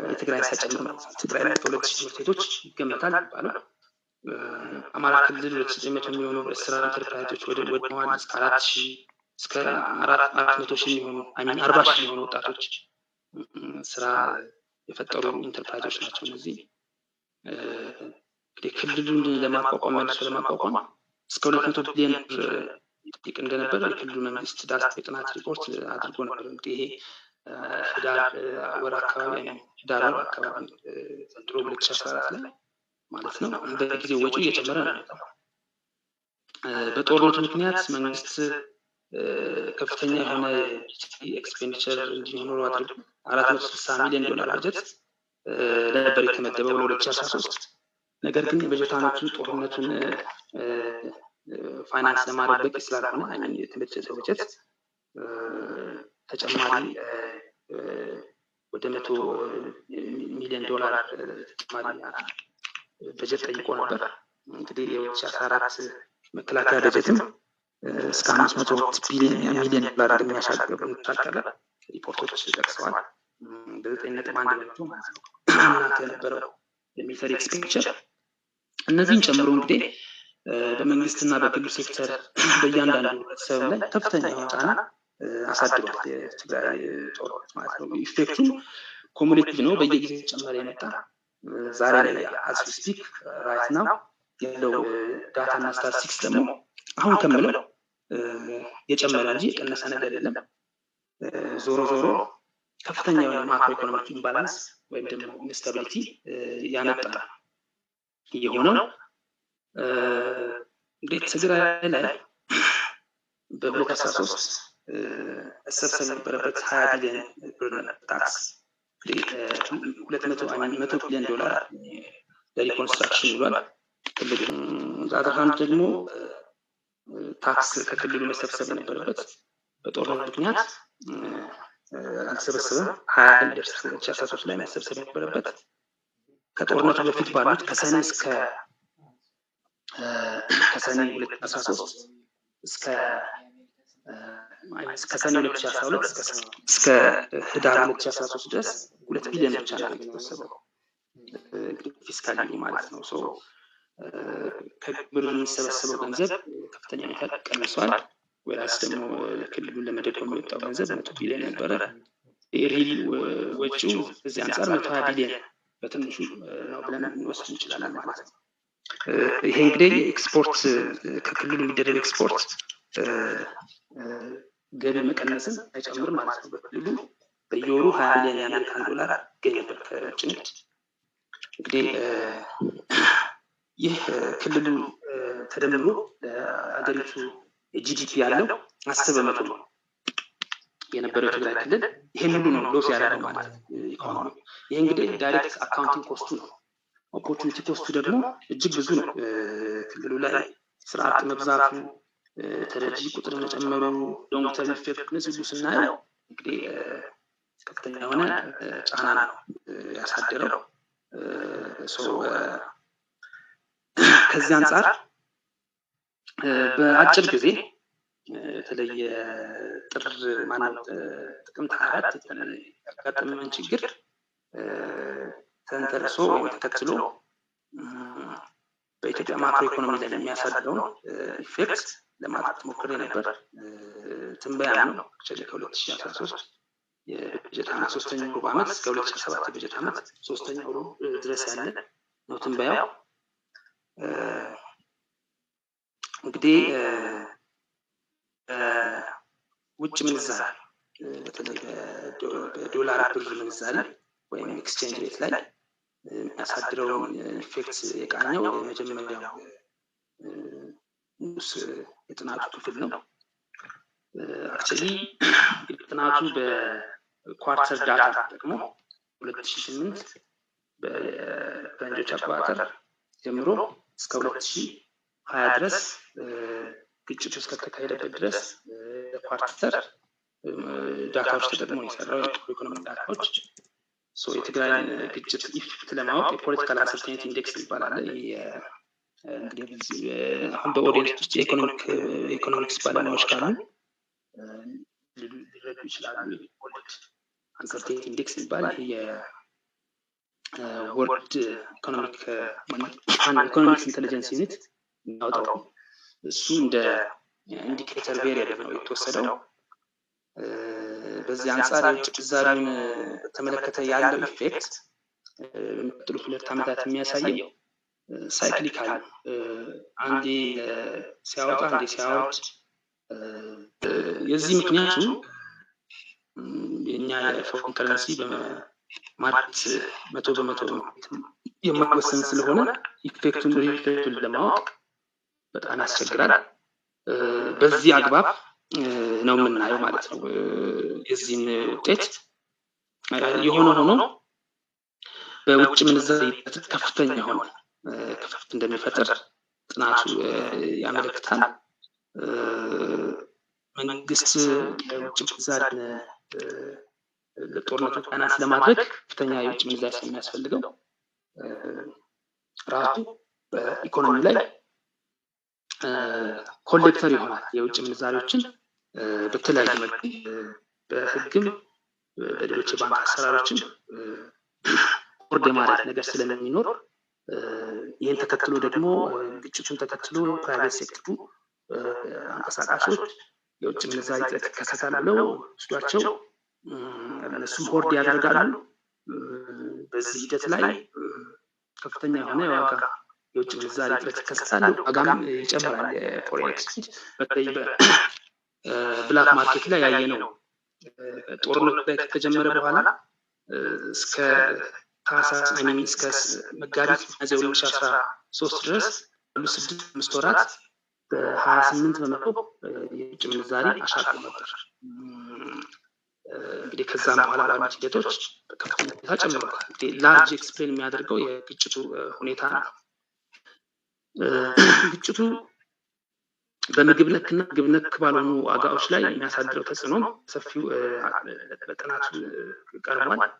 የትግራይ ሳይጨምር ትግራይ ላይ 2000 ትምህርት ቤቶች ይገመታል ይባላል። አማራ ክልል 2900 የሚሆኑ በስራ ኢንተርፕራይዞች ወድመዋል። እስከ 4000 እስከ 400,000 የሚሆኑ 40,000 የሚሆኑ ወጣቶች ስራ የፈጠሩ ኢንተርፕራይዞች ናቸው። እነዚህ እንግዲህ ክልሉን ለማቋቋም መልሶ ለማቋቋም እስከ 200 ቢሊዮን ብር ይጠይቅ እንደነበር የክልሉ መንግስት ዳታ የጥናት ሪፖርት አድርጎ ነበር። እንግዲህ ይሄ ህዳር ወር አካባቢ ዘንድሮ 2014 ላይ ማለት ነው። በጊዜው ወጪ እየጨመረ ነው የመጣው። በጦርነቱ ምክንያት መንግስት ከፍተኛ የሆነ ኤክስፔንዲቸር እንዲኖር አድርጎ 460 ሚሊዮን ዶላር በጀት ነበር የተመደበው ለ2013። ነገር ግን የበጀት ዓመቱ ጦርነቱን ፋይናንስ ለማድረግ በቂ ስላልሆነ የተበጀተው በጀት ተጨማሪ ወደ 100 ሚሊዮን ዶላር ተጨማሪ በጀት ጠይቆ ነበር። እንግዲህ የ2014 መከላከያ በጀትም እስከ 500 ሚሊዮን ዶላር እንደሚያሻግር ሪፖርቶች ጠቅሰዋል። በ9.1 ማለት ነው እናንተ የነበረው የሚሊተሪ ኤክስፔንዲቸር። እነዚህን ጨምሮ እንግዲህ በመንግስትና በግሉ ሴክተር በእያንዳንዱ ህብረተሰብ ላይ ከፍተኛ የሆነ ጫና አሳድሯል የትግራይ ጦርነት ማለት ነው። ኢፌክቱ ኮሙሌቲቭ ነው፣ በየጊዜው እየጨመረ የመጣ ዛሬ ላይ አስ ዊ ስፒክ ራይት ናው ያለው ዳታና ስታቲስቲክስ ደግሞ አሁን ከምለው የጨመረ እንጂ የቀነሰ ነገር የለም። ዞሮ ከፍተኛ የሆነ ማክሮ ኢኮኖሚክ ኢምባላንስ ወይም ደግሞ ኢንስታቢሊቲ ያመጣ የሆነው እንግዲህ ትግራይ ላይ በ2013 መሰብሰብ የነበረበት 20 ቢሊዮን ብር ታክስ 200 ቢሊዮን ዶላር ለሪኮንስትራክሽን ይሏል። ክልሉ ዛታን ደግሞ ታክስ ከክልሉ መሰብሰብ የነበረበት በጦርነት ምክንያት አልተሰበሰበም። 20 ቢሊዮን 2013 ላይ መሰብሰብ የነበረበት ከጦርነቱ በፊት ባሉት ከሰኔ 2013 እስከ ሰኔ 2012 እስከ ህዳር 2013 ድረስ 2 ቢሊዮን ብቻ ነው የተወሰደው ፊስካል ማለት ነው። ከግብር የሚሰበሰበው ገንዘብ ከፍተኛ ሁኔታ ቀንሷል። ወይስ ደግሞ ክልሉን ለመደጎም የወጣው ገንዘብ 100 ቢሊዮን ነበረ። የሪል ወጪው በዚህ አንፃር 120 ቢሊዮን በትንሹ ነው ብለን እንወስድ እንችላለን ማለት ነው። ይሄ እንግዲህ ኤክስፖርት ከክልሉ የሚደረግ ኤክስፖርት ገቢ መቀነስን አይጨምርም ማለት ነው። በክልሉ በየወሩ 20 ቢሊዮን የአሜሪካን ዶላር ገቢ ነበር ከውጭ ንግድ። እንግዲህ ይህ ክልሉ ተደምሮ ለሀገሪቱ ጂዲፒ ያለው 10% ነው የነበረው ትግራይ ክልል። ይሄን ሁሉ ነው ሎስ ያደረገው ማለት ነው ኢኮኖሚ። ይሄ እንግዲህ ዳይሬክት አካውንቲንግ ኮስቱ ነው። ኦፖርቹኒቲ ኮስቱ ደግሞ እጅግ ብዙ ነው። ክልሉ ላይ ስራ አጥ መብዛቱ፣ ተረጂ ቁጥር መጨመሩ፣ ሎንግ ተርም ኢፌክት ሁሉ ስናየው እንግዲህ ከፍተኛ የሆነ ጫና ነው ያሳደረው። ከዚህ አንፃር በአጭር ጊዜ የተለየ ጥቅምት 24 ያጋጠመን ችግር ተንተርሶ ወይም ተከትሎ በኢትዮጵያ ማክሮ ኢኮኖሚ ላይ የሚያሳድረውን ኢፌክት ለማጥፋት ሞክሬ ነበር። ትንበያም ነው ከ2013 የበጀት ዓመት 3ኛው ሩብ ዓመት እስከ 2017 የበጀት ዓመት 3ኛው ሩብ ድረስ ያለ ነው ትንበያው። እንግዲህ ውጭ ምንዛሪ በተለይ በዶላር ብር ምንዛሪ ወይም ኤክስቼንጅ ሬት ላይ የሚያሳድረውን ኢፌክት የቃኘው የመጀመሪያው የጥናቱ ክፍል ነው። አክቹዋሊ ጥናቱ በኳርተር ዳታ ተጠቅሞ 2008 በፈረንጆች አቆጣጠር ጀምሮ እስከ 2020 ድረስ ግጭቱ እስከተካሄደበት ድረስ ኳርተር ዳታዎች ተጠቅሞ የሰራው ኢኮኖሚ ዳታዎች የትግራይ ግጭት ኢፌክት ለማወቅ የፖለቲካል አንሰርቴኒቲ ኢንዴክስ ይባላል። እንግዲህ አሁን በኦዲየንስ ውስጥ የኢኮኖሚክስ ባለሙያዎች ካሉ ሊረዱ ይችላሉ። አንሰርቴኒቲ ኢንዴክስ ይባላል። የወርልድ ኢኮኖሚክስ ኢንቴሊጀንስ ዩኒት የሚያወጣው እሱ እንደ ኢንዲኬተር ቬሪየብል ነው የተወሰደው። በዚህ አንፃር የውጭ ምንዛሪውን በተመለከተ ያለው ኢፌክት በሚቀጥሉት 2 ዓመታት የሚያሳየው ሳይክሊካል አንዴ ሲያወጣ አንዴ ሲያወርድ። የዚህ ምክንያቱ የኛ የፎሬን ከረንሲ በማርኬት 100% የማይወሰን ስለሆነ ኢፌክቱን ሪፍሌክቱን ለማወቅ በጣም ያስቸግራል። በዚህ አግባብ ነው የምናየው ማለት ነው የዚህን ውጤት። የሆነ ሆኖ በውጭ ምንዛሪ ከፍተኛ የሆነ ክፍተት እንደሚፈጠር ጥናቱ ያመለክታል። መንግስት የውጭ ምንዛሪ ለጦርነቱ ፋይናንስ ለማድረግ ከፍተኛ የውጭ ምንዛሪ ስለሚያስፈልገው ራሱ በኢኮኖሚ ላይ ኮሌክተር ይሆናል። የውጭ ምንዛሪዎችን በተለያየ መልኩ በህግም በሌሎች ባንክ አሰራሮችም ቦርድ የማድረግ ነገር ስለሚኖር ይህን ተከትሎ ደግሞ ግጭቱን ተከትሎ ፕራይቬት ሴክተሩ አንቀሳቃሾች የውጭ ምንዛሪ እጥረት ይከሰታል ብለው ወስዷቸው እነሱም ቦርድ ያደርጋሉ። በዚህ ሂደት ላይ ከፍተኛ የሆነ የዋጋ የውጭ ምንዛሪ እጥረት ይከሰታል። ዋጋም ይጨምራል። የፎሬን ኤክስቼንጅ በተለይ በብላክ ማርኬት ላይ ያየነው ጦርነቱ ላይ ከተጀመረ በኋላ እስከ እስከ መጋቢት 2013 ድረስ ባሉ 6 ወራት በ28% የውጭ ምንዛሪ አሻቅቦ ነበር። እንግዲህ ከዛም በኋላ ባሉት ሂደቶች በከፍተኛ ሁኔታ ጨምሯል። እንግዲህ ላርጅ ኤክስፕሌን የሚያደርገው የግጭቱ ሁኔታ ነው። ግጭቱ በምግብ ነክና ምግብ ነክ ባልሆኑ ዋጋዎች ላይ የሚያሳድረው ተጽዕኖ ሰፊው በጥናቱ ቀርቧል።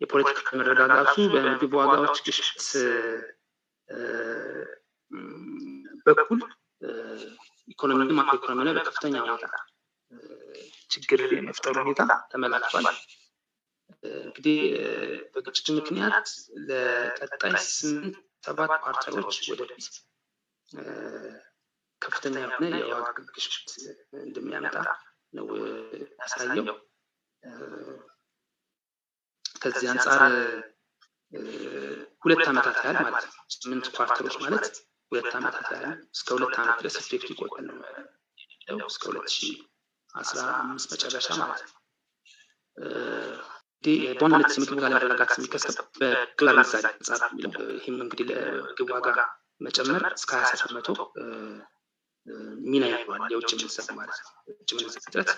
የፖለቲካ መረጋጋቱ በምግብ ዋጋዎች ግሽበት በኩል ኢኮኖሚ ማክሮ ኢኮኖሚ ላይ በከፍተኛ ሁኔታ ችግር የመፍጠር ሁኔታ ተመላክቷል። እንግዲህ በግጭቱ ምክንያት ለቀጣይ 8-7 ኳርተሮች ወደፊት ከፍተኛ የሆነ የዋጋ ግሽበት እንደሚያመጣ ነው ያሳየው። ከዚህ አንጻር 2 ዓመታት ያህል ማለት ነው 8 ኳርተሮች ማለት 2 ዓመታት ያህል እስከ 2 ዓመት ድረስ ኢፌክት ይቆያል ነው እስከ 2015 መጨረሻ ማለት ነው። በዋናነት የምግብ ዋጋ ለመረጋጋት የሚከሰተው በዶላር ምንዛሪ አንጻር የሚለው ይህም እንግዲህ ለምግብ ዋጋ መጨመር እስከ 20% ሚና ይኖረዋል። የውጭ ምንዛሪ ማለት ነው። የውጭ ምንዛሪ እጥረት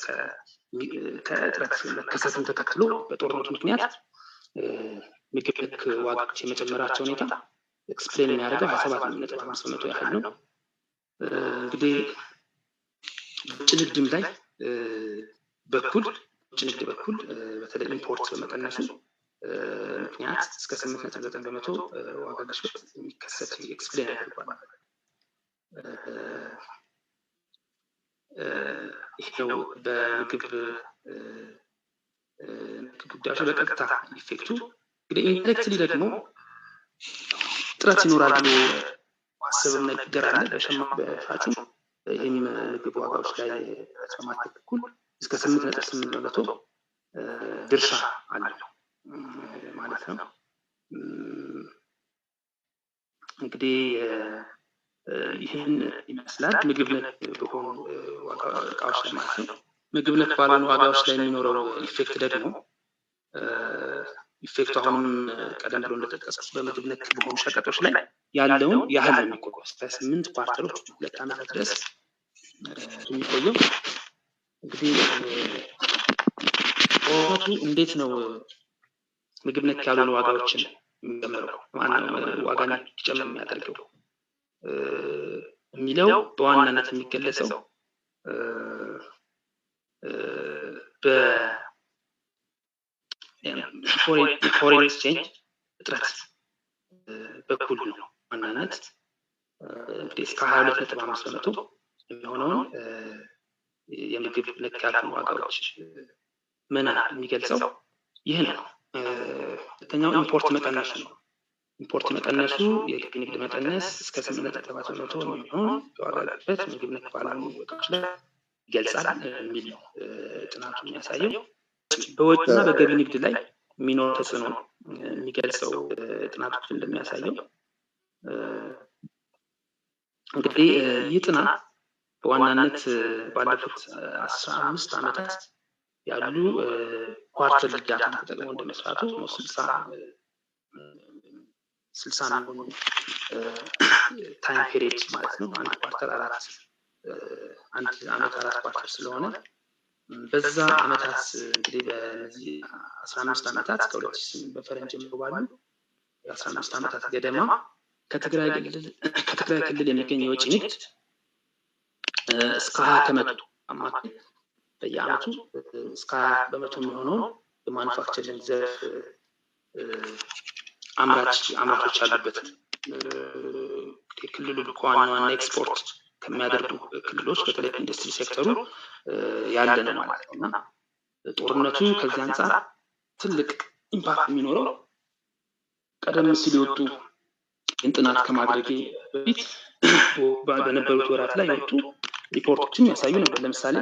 ከእጥረት መከሰቱን ተከትሎ በጦርነቱ ምክንያት ምግብ ነክ ዋጋዎች የመጨመራቸው ሁኔታ ኤክስፕሌን የሚያደርገው 27.5% ያህል ነው። እንግዲህ ውጭ ንግድም ላይ በኩል በተለይ ኢምፖርት በመቀነሱ ምክንያት እስከ 8.9% ዋጋ ግሽበት የሚከሰት ኤክስፕሌን ያደርጋል። ይሄው በምግብ ጉዳዮች በቀጥታ ኢፌክቱ እንግዲህ ኢንዳይሬክትሊ ደግሞ ጥረት ይኖራል ብሎ ማሰብም ነገር አለ። በሻጩ ይህም ምግብ ዋጋዎች ላይ በማተክ በኩል እስከ 8.8% ድርሻ አለው ማለት ነው። እንግዲህ ይህን ይመስላል ምግብ ነክ በሆኑ እቃዎች ላይ ማለት ነው። ምግብ ነክ ባልሆኑ ዋጋዎች ላይ የሚኖረው ኢፌክት ደግሞ ኢፌክቱ አሁንም ቀደም ብሎ እንደተጠቀሰው በምግብ ነክ በሆኑ ሸቀጦች ላይ ያለውን ያህል ነው የሚቆየው። እስከ 8 ኳርተሮች 2 ዓመታት ድረስ የሚቆየው። እንግዲህ ጦርነቱ እንዴት ነው ምግብ ነክ ያልሆኑ ዋጋዎችን የሚጨምረው ማነው ዋጋን እንዲጨምር የሚያደርገው የሚለው በዋናነት የሚገለጸው በፎሬን ኤክስቼንጅ እጥረት በኩል ነው። ዋናነት እንግዲህ እስከ 22.5% የሚሆነውን የምግብ ነክ ያልሆኑ ዋጋዎች መናር የሚገልጸው ይህን ነው። ሁለተኛው ኢምፖርት መቀነሱ ነው። ኢምፖርት መቀነሱ የገቢ ንግድ መቀነስ እስከ 8.7% የሚሆን የዋጋ ግሽበት ምግብ ነክ ባልሆኑ እቃዎች ላይ ይገልጻል የሚል ነው ጥናቱ የሚያሳየው። በወጪና በገቢ ንግድ ላይ የሚኖር ተጽዕኖ ነው የሚገልጸው ጥናቱ እንደሚያሳየው። እንግዲህ ይህ ጥናት በዋናነት ባለፉት 15 ዓመታት ያሉ ኳርተር ዳታ ተጠቅሞ እንደመስራቱ 60 ነው ታይም ፔሪድ ማለት ነው። አንድ ኳርተር 4 ኳርተር ስለሆነ በዛ ዓመታት እንግዲህ በዚህ 15 ዓመታት ከ2008 በፈረንጅ ጀምሮ ባሉ 15 ዓመታት ገደማ ከትግራይ ክልል የሚገኝ የውጭ ንግድ እስከ 20% አማካይ በየዓመቱ እስከ 20% የሚሆነውን በማኑፋክቸሪንግ ዘርፍ አምራቾች ያሉበት ክልሉ በዋና ኤክስፖርት ከሚያደርጉ ክልሎች በተለይ ኢንዱስትሪ ሴክተሩ ያለ ነው ማለት ነው። እና ጦርነቱ ከዚህ አንጻር ትልቅ ኢምፓክት የሚኖረው ቀደም ሲል የወጡ ጥናት ከማድረግ በፊት በነበሩት ወራት ላይ የወጡ ሪፖርቶችን ያሳዩ ነበር። ለምሳሌ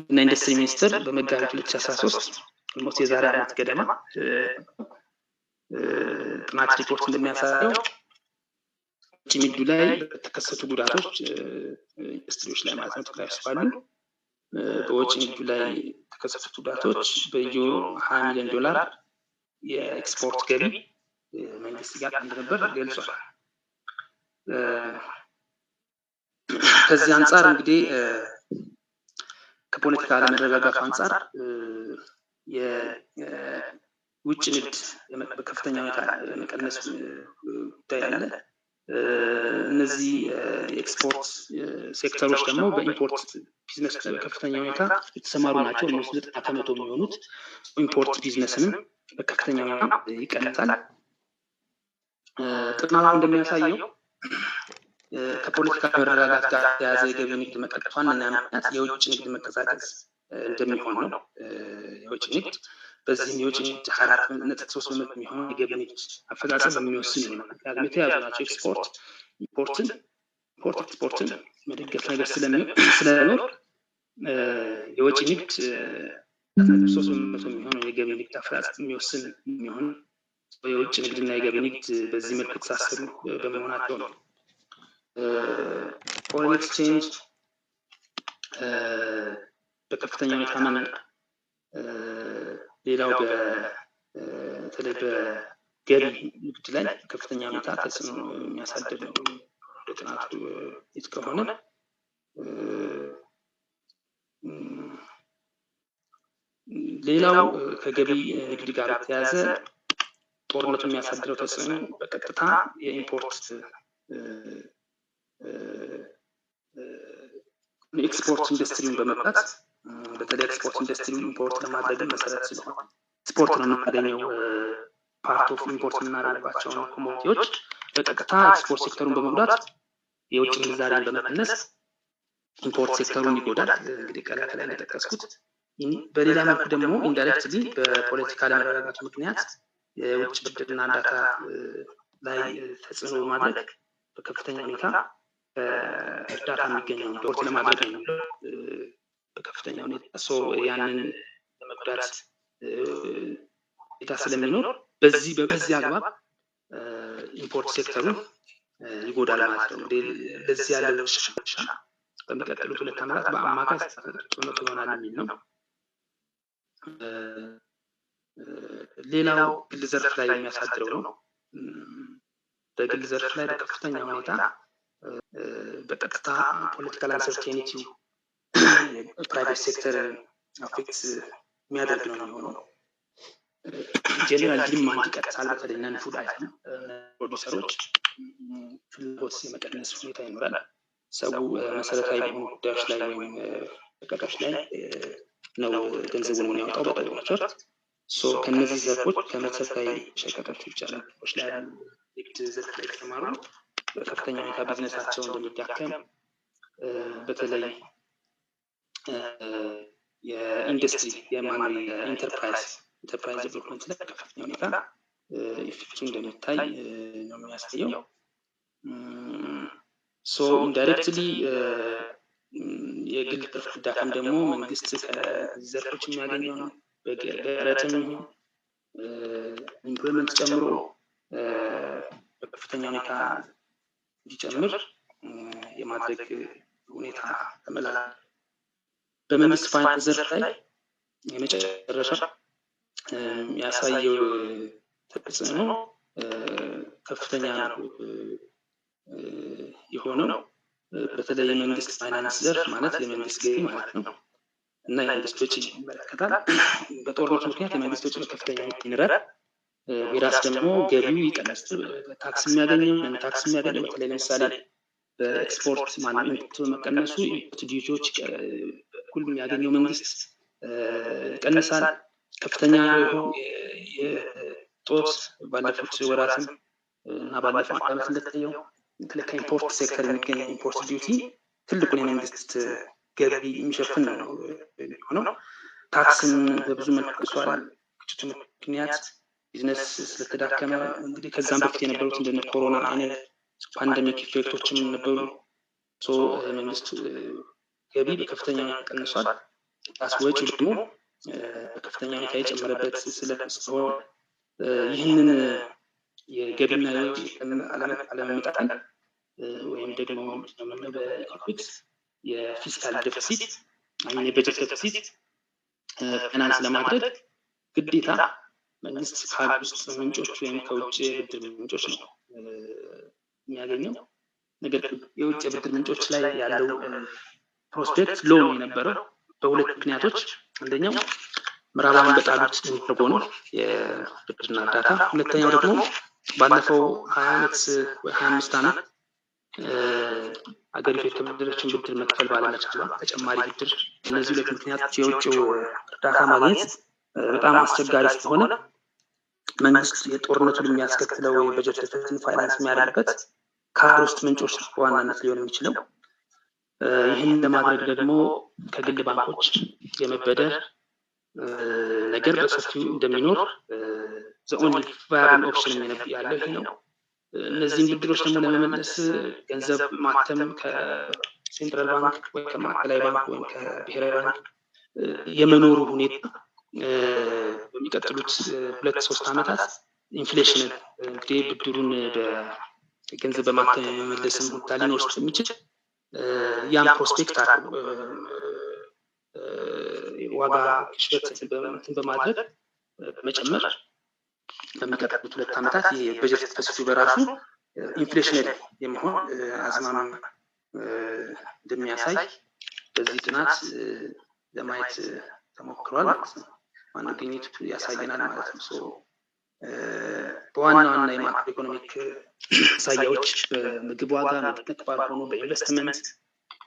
እና ኢንዱስትሪ ሚኒስቴር በመጋቢት 2013 ኦልሞስት የዛሬ ዓመት ገደማ ጥናት ሪፖርት እንደሚያሳየው ውጭ ንግዱ ላይ በተከሰቱ ጉዳቶች ኢንዱስትሪዎች ላይ ማለት ነው ትግራይ ውስጥ ባሉ በውጭ ንግዱ ላይ የተከሰቱ ጉዳቶች $20 ሚሊዮን የኤክስፖርት ገቢ መንግስት ያጣ እንደነበር ገልጿል። ከዚህ አንጻር እንግዲህ ከፖለቲካ አለመረጋጋት አንጻር የውጭ ንግድ በከፍተኛ ሁኔታ የመቀነስ ጉዳይ አለ። እነዚህ ኤክስፖርት ሴክተሮች ደግሞ በኢምፖርት ቢዝነስ በከፍተኛ ሁኔታ የተሰማሩ ናቸው። እነሱ 90% የሚሆኑት ኢምፖርት ቢዝነስን በከፍተኛ ሁኔታ ይቀንሳል። ጥናቱ እንደሚያሳየው ከፖለቲካ መረጋጋት ጋር የተያያዘ የገቢ ንግድ መቀነስ ዋነኛ ምክንያት የውጭ ንግድ መቀዛቀዝ እንደሚሆን ነው። የውጭ ንግድ በዚህም የውጭ ንግድ 4.3% የሚሆነው የገቢ ንግድ አፈጻጸም በሚወስን ነው። ምክንያቱም የተያዙ ናቸው። ኤክስፖርትን መደገፍ ነገር ስለሚኖር የውጭ ንግድ 4.3% የሚሆነው የገቢ ንግድ አፈጻጸም የሚወስን የሚሆን የውጭ ንግድና የገቢ ንግድ በዚህ መልክ የተሳሰሩ በመሆናቸው ነው። ፎሬን ኤክስቼንጅ በከፍተኛ ሁኔታ ሌላው በተለይ በገቢ ንግድ ላይ ከፍተኛ ሁኔታ ተጽዕኖ የሚያሳድር ነው። ጥናቱ ከሆነ ሌላው ከገቢ ንግድ ጋር የተያያዘ ጦርነቱ የሚያሳድረው ተጽዕኖ በቀጥታ የኢምፖርት ኤክስፖርት ኢንዱስትሪውን በመብላት በተለይ ኤክስፖርት ኢንዱስትሪ ኢምፖርት ለማድረግ መሰረት ስለሆነ ኤክስፖርት ነው የምናገኘው ፓርት ኦፍ ኢምፖርት የምናደርጋቸውን ኮሞዲቲዎች በቀጥታ ኤክስፖርት ሴክተሩን በመጉዳት የውጭ ምንዛሪን በመቀነስ ኢምፖርት ሴክተሩን ይጎዳል። እንግዲህ ቀላል ላይ እንደጠቀስኩት በሌላ መልኩ ደግሞ ኢንዳይሬክትሊ በፖለቲካ ለመረጋጋቱ ምክንያት የውጭ ብድርና እርዳታ ላይ ተጽዕኖ በማድረግ በከፍተኛ ሁኔታ እርዳታ የሚገኘው ኢምፖርት ለማድረግ ነው። በከፍተኛ ሁኔታ ያንን ለመጉዳት ሁኔታ ስለሚኖር በዚህ አግባብ ኢምፖርት ሴክተሩን ይጎዳል ማለት ነው። ለዚህ ያለው ሽሻ በሚቀጥሉት 2 ዓመታት በአማካይ 7% ይሆናል የሚል ነው። ሌላው ግል ዘርፍ ላይ የሚያሳድረው ነው። በግል ዘርፍ ላይ በከፍተኛ ሁኔታ በቀጥታ ፖለቲካል አንሰርቴኒቲ ፕራይቬት ሴክተር አፌክት የሚያደርግ ነው የሚሆነው። ጀነራል ዲማንድ ይቀንሳል። በተለይ ነን ፉድ አይተም ፕሮዲውሰሮች ፍላጎት የመቀነስ ሁኔታ ይኖራል። ሰው መሰረታዊ በሆኑ ጉዳዮች ላይ ወይም ሸቀጦች ላይ ነው ገንዘቡን የሚያወጣው በጠቅላቸው። ከነዚህ ዘርፎች ከመሰረታዊ ሸቀጦች ውጭ ያሉት ላይ ንግድ ዘርፍ ላይ ከተማሩ በከፍተኛ ሁኔታ ቢዝነሳቸው እንደሚዳከም በተለይ የኢንዱስትሪ የኢንተርፕራይዝ ዴቨሎፕመንት ላይ ከፍተኛ ሁኔታ ኢፌክቱ እንደሚታይ ነው የሚያሳየው። ኢንዳይሬክትሊ የግል ዘርፍ መዳከም ደግሞ መንግስት ከዚህ ዘርፎች የሚያገኘው ነው በቀረጥም ኢምፕሎይመንት ጨምሮ በከፍተኛ ሁኔታ እንዲጨምር የማድረግ ሁኔታ ተመላላ። በመንግስት ፋይናንስ ዘርፍ ላይ የመጨረሻ ያሳየው ተጽዕኖ ከፍተኛ የሆነው በተለይ የመንግስት ፋይናንስ ዘርፍ ማለት የመንግስት ገቢ ማለት ነው እና የመንግስት ወጪ ይመለከታል። በጦርነቱ ምክንያት የመንግስት ወጪ በከፍተኛ ሁኔታ ይንራል። የራስ ደግሞ ገቢው ይቀንስ። ታክስ የሚያገኘው በተለይ ለምሳሌ በኤክስፖርት ኢምፖርት በመቀነሱ ኢምፖርት ዲዩቲዎች እኩል የሚያገኘው መንግስት ይቀንሳል። ከፍተኛ የጦት ባለፉት ወራትም እና ባለፈው ዓመት እንደታየው ከኢምፖርት ሴክተር የሚገኘው ኢምፖርት ዲዩቲ ትልቁን የመንግስት ገቢ የሚሸፍን ነው የሚሆነው። ታክስን በብዙ መልኩ ቀንሷል። ግጭቱ ምክንያት ቢዝነስ ስለተዳከመ እንግዲህ ከዛም በፊት የነበሩት እንደነ ኮሮና አይነት ፓንደሚክ ኢፌክቶችም ነበሩ። መንግስት ገቢ በከፍተኛ ቀንሷል። ታክስ ወጪ ደግሞ በከፍተኛ ሁኔታ የጨመረበት ስለሆነ ይህንን የገቢና የወጪ አለመመጣጠን ወይም ደግሞ በኢኮኖሚክስ የፊስካል ዴፊሲት የበጀት ዴፊሲት ፋይናንስ ለማድረግ ግዴታ መንግስት ከሀገር ውስጥ ምንጮች ወይም ከውጭ የብድር ምንጮች ነው የሚያገኘው። ነገር ግን የውጭ የብድር ምንጮች ላይ ያለው ፕሮስፔክት ሎ ነው የነበረው በሁለት ምክንያቶች። አንደኛው ምዕራባውያን በጣሉት ኢምባርጎ ነው የብድርና እርዳታ። ሁለተኛው ደግሞ ባለፈው 20 ዓመት ወይ 25 ዓመት አገሪቱ የተበደረችን ብድር መክፈል ባለመቻሏ ተጨማሪ ብድር። እነዚህ ሁለት ምክንያቶች የውጭው እርዳታ ማግኘት በጣም አስቸጋሪ ስለሆነ መንግስት የጦርነቱን የሚያስከትለው የበጀት ደፊሲትን ፋይናንስ የሚያደርግበት ከሀገር ውስጥ ምንጮች በዋናነት ሊሆን የሚችለው ይህን ለማድረግ ደግሞ ከግል ባንኮች የመበደር ነገር በሰፊው እንደሚኖር the only viable option ያለው ይሄ ነው። እነዚህን ብድሮች ደግሞ ለመመለስ ገንዘብ ማተም ከሴንትራል ባንክ ወይ ከማዕከላዊ ባንክ ወይ ከብሔራዊ ባንክ የመኖሩ ሁኔታ በሚቀጥሉት 2-3 ዓመታት ኢንፍሌሽን እንግዲህ ብድሩን በገንዘብ በማተም የመመለስም ሁኔታ ሊኖር ስለሚችል ያን ፕሮስፔክት አድርጎ ዋጋ ግሽበትን በማድረግ መጨመር በሚቀጥሉት 2 ዓመታት የበጀት ደፊሲቱ በራሱ ኢንፍሌሽነሪ የመሆን አዝማሚያ እንደሚያሳይ በዚህ ጥናት ለማየት ተሞክሯል ማለት ነው። ማንኛቱ ያሳየናል ማለት ነው። በዋና የማክሮ ኢኮኖሚክ ሳያዎች በምግብ ዋጋ መጠቅ ባልሆኑ በኢንቨስትመንት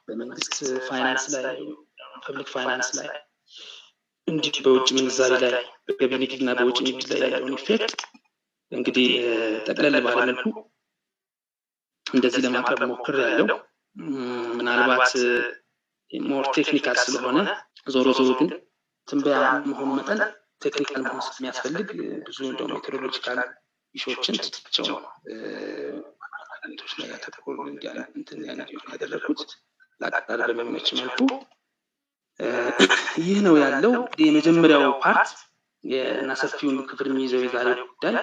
በመንግስት ፋይናንስ ላይ ፐብሊክ ፋይናንስ ላይ እንዲህ በውጭ ምንዛሪ ላይ በገቢ ንግድና በውጭ ንግድ ላይ ያለውን ኢፌክት እንግዲህ ጠቅለል ባለ መልኩ እንደዚህ ለማቅረብ ሞክሬያለሁ። ምናልባት ሞር ቴክኒካል ስለሆነ ዞሮ ግን ትንበያ መሆኑ መጠን ቴክኒካል መሆን ስለሚያስፈልግ ብዙ እንደው ሜቶዶሎጂካል ኢሹዎችን ትችቸው አንቶች ላይ ያተኮሩ እንትን ያደረኩት ለአቀራረብ በሚመች መልኩ ይህ ነው ያለው። የመጀመሪያው ፓርት እና ሰፊውን ክፍል የሚይዘው የዛሬው ጉዳይ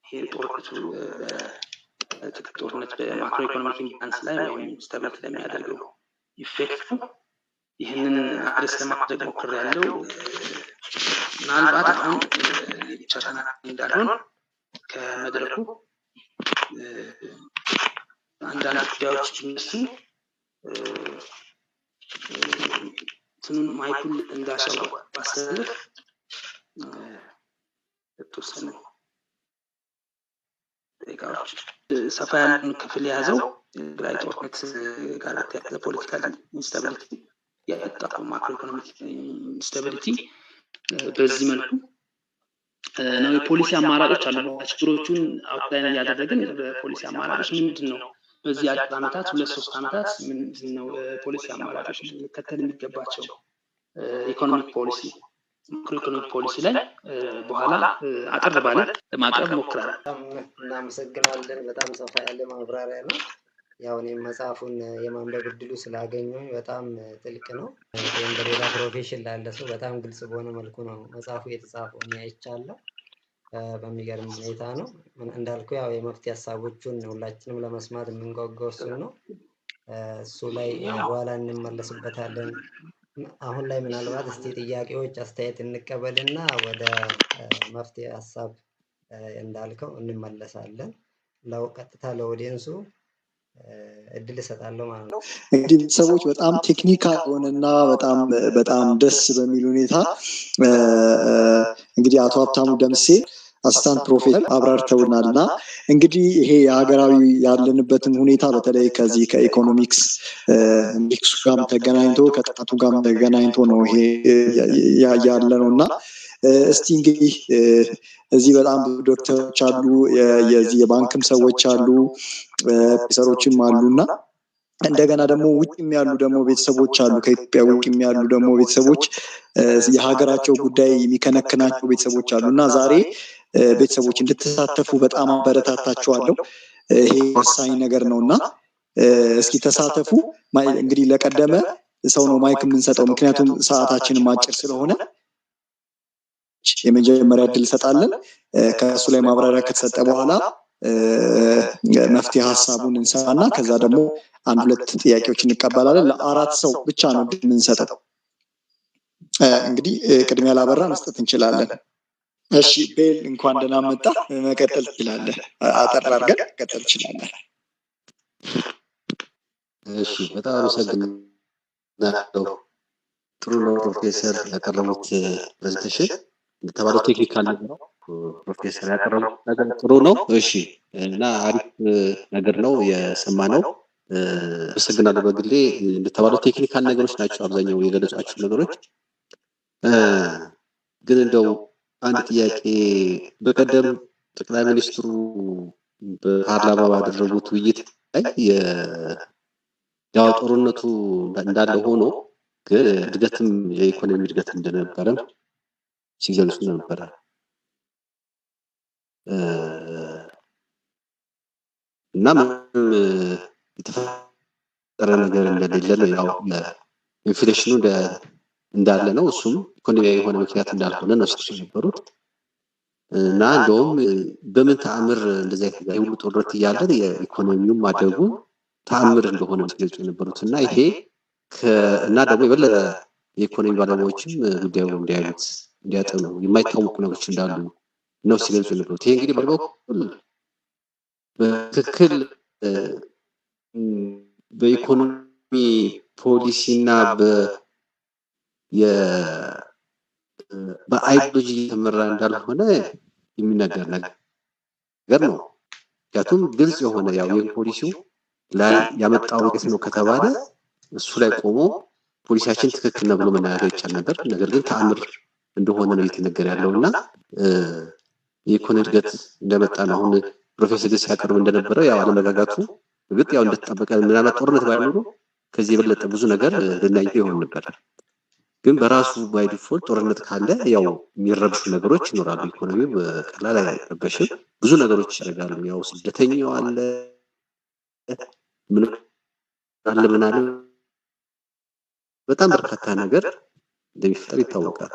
ይሄ ጦርነት በማክሮ ኢኮኖሚክ ኢምባላንስ ላይ ወይም ስታቢሊቲ ላይ የሚያደርገው ኢፌክት ይህንን አድረስ ለማድረግ ሞክሬያለሁ። ምናልባት አሁን ብቻ ተናጋሪ እንዳልሆን ከመድረኩ አንዳንድ ጉዳዮች ሲነሱ ማይኩል እንዳሻው ባስተላለፍ ተወሰነ ደቂቃዎች ሰፋ ያለውን ክፍል የያዘው ትግራይ ጦርነት ጋር የተያያዘ ፖለቲካል ኢንስታቢሊቲ ያጣው ማክሮ ኢኮኖሚክ ኢንስታቢሊቲ በዚህ መልኩ ነው። የፖሊሲ አማራጮች አሉ። ችግሮቹን አውትላይን እያደረግን በፖሊሲ አማራጮች ምንድነው በዚህ አጭር ዓመታት 2-3 ዓመታት ምንድነው ፖሊሲ አማራጮች ሊከተል የሚገባቸው ኢኮኖሚክ ፖሊሲ ማክሮ ኢኮኖሚክ ፖሊሲ ላይ በኋላ አጠር ባለ ለማቅረብ ሞክራለሁ። እናመሰግናለን። በጣም ሰፋ ያለ ማብራሪያ ነው። ያው እኔም መጽሐፉን የማንበብ እድሉ ስላገኘሁኝ በጣም ጥልቅ ነው። ወይም በሌላ ፕሮፌሽን ላለ ሰው በጣም ግልጽ በሆነ መልኩ ነው መጽሐፉ የተጻፈው። እኔ አይቻለሁ። በሚገርም ሁኔታ ነው እንዳልኩ ያው የመፍትሄ ሀሳቦቹን ሁላችንም ለመስማት የምንጓጓው እሱ ነው። እሱ ላይ በኋላ እንመለስበታለን። አሁን ላይ ምናልባት እስቲ ጥያቄዎች አስተያየት እንቀበልና ወደ መፍትሄ ሀሳብ እንዳልከው እንመለሳለን። ቀጥታ ለኦዲየንሱ እድል እሰጣለሁ ማለት ነው። እንግዲህ ሰዎች በጣም ቴክኒካል ሆነና በጣም ደስ በሚል ሁኔታ እንግዲህ አቶ ሀብታሙ ደምሴ አሲስታንት ፕሮፌሰር አብራርተውናልና እንግዲህ ይሄ የሀገራዊ ያለንበትን ሁኔታ በተለይ ከዚህ ከኢኮኖሚክስ ሚክሱ ጋር ተገናኝቶ ከጥናቱ ጋር ተገናኝቶ ነው ይሄ ያለ ነውና እስቲ እንግዲህ እዚህ በጣም ብዙ ዶክተሮች አሉ፣ የዚህ የባንክም ሰዎች አሉ፣ ፕሮፌሰሮችም አሉና እንደገና ደግሞ ውጭም ያሉ ደግሞ ቤተሰቦች አሉ። ከኢትዮጵያ ውጭም ያሉ ደግሞ ቤተሰቦች የሀገራቸው ጉዳይ የሚከነክናቸው ቤተሰቦች አሉና ዛሬ ቤተሰቦች እንድትሳተፉ በጣም አበረታታችኋለሁ። ይሄ ወሳኝ ነገር ነውና እስኪ ተሳተፉ። እንግዲህ ለቀደመ ሰው ነው ማይክ የምንሰጠው፣ ምክንያቱም ሰዓታችንም አጭር ስለሆነ የመጀመሪያ እድል እንሰጣለን። ከእሱ ላይ ማብራሪያ ከተሰጠ በኋላ መፍትሄ ሀሳቡን እንሰማና ከዛ ደግሞ 1-2 ጥያቄዎች እንቀበላለን። ለ4 ሰው ብቻ ነው የምንሰጠው። እንግዲህ ቅድሚያ ላበራ መስጠት እንችላለን። እሺ ቤል እንኳን ደህና መጣ። መቀጠል ትችላለህ። አጠር አድርገን መቀጠል ትችላለህ። እሺ በጣም አመሰግናለሁ። ጥሩ ነው ፕሮፌሰር ያቀረቡት ፕሬዘንቴሽን እንደተባለው ቴክኒካል ነው። ፕሮፌሰር ያቀረቡት ነገር ጥሩ ነው። እሺ እና አሪፍ ነገር ነው የሰማነው። አመሰግናለሁ። በግሌ እንደተባለው ቴክኒካል ነገሮች ናቸው አብዛኛው የገለጻቸው ነገሮች። ግን እንደው አንድ ጥያቄ በቀደም ጠቅላይ ሚኒስትሩ በፓርላማ ባደረጉት ውይይት ላይ ያው ጦርነቱ እንዳለ ሆኖ ግን እድገትም የኢኮኖሚ እድገት እንደነበረ ሲገልጹ ነበር። እና የተፈጠረ ነገር እንደሌለ ያው ኢንፍሌሽኑ እንዳለ ነው። እሱም ኢኮኖሚያዊ የሆነ ምክንያት እንዳልሆነ ነው ሲገልጹ የነበሩት። እና እንደውም በምን ተአምር እንደዛ ሁሉ ጦርነት እያለ የኢኮኖሚው ማደጉ ተአምር እንደሆነ ሲገልጹ የነበሩት እና ይሄ እና ደግሞ የበለጠ የኢኮኖሚ ባለሙያዎችም ጉዳዩ እንዲያዩት እንዲያጠኑ የማይታወቁ ነገሮች እንዳሉ ነው ሲገልጹ የነበሩት። ይሄ እንግዲህ በበኩል በትክክል በኢኮኖሚ ፖሊሲና በአይዲዮሎጂ የተመራ እንዳልሆነ የሚነገር ነገር ነው። ምክንያቱም ግልጽ የሆነ ያው የፖሊሲው ላይ ያመጣው ውጤት ነው ከተባለ እሱ ላይ ቆሞ ፖሊሲያችን ትክክል ነው ብሎ መናገር ይቻል ነበር። ነገር ግን ተአምር እንደሆነ ነው እየተነገረ ያለውና የኢኮኖሚ እድገት እንደመጣ ነው። አሁን ፕሮፌሰር ሲያቀርብ እንደነበረው ያው አለመረጋጋቱ እርግጥ ያው እንደተጠበቀ ምናልባት ጦርነት ባይኖር ከዚህ የበለጠ ብዙ ነገር ልናይ ይሆን ነበር። ግን በራሱ ባይ ዲፎልት ጦርነት ካለ ያው የሚረብሹ ነገሮች ይኖራሉ። ኢኮኖሚው በቀላል አይረበሽም። ብዙ ነገሮች ያደርጋሉ። ያው ስደተኛው አለ ምን አለ በጣም በርካታ ነገር እንደሚፈጠር ይታወቃል።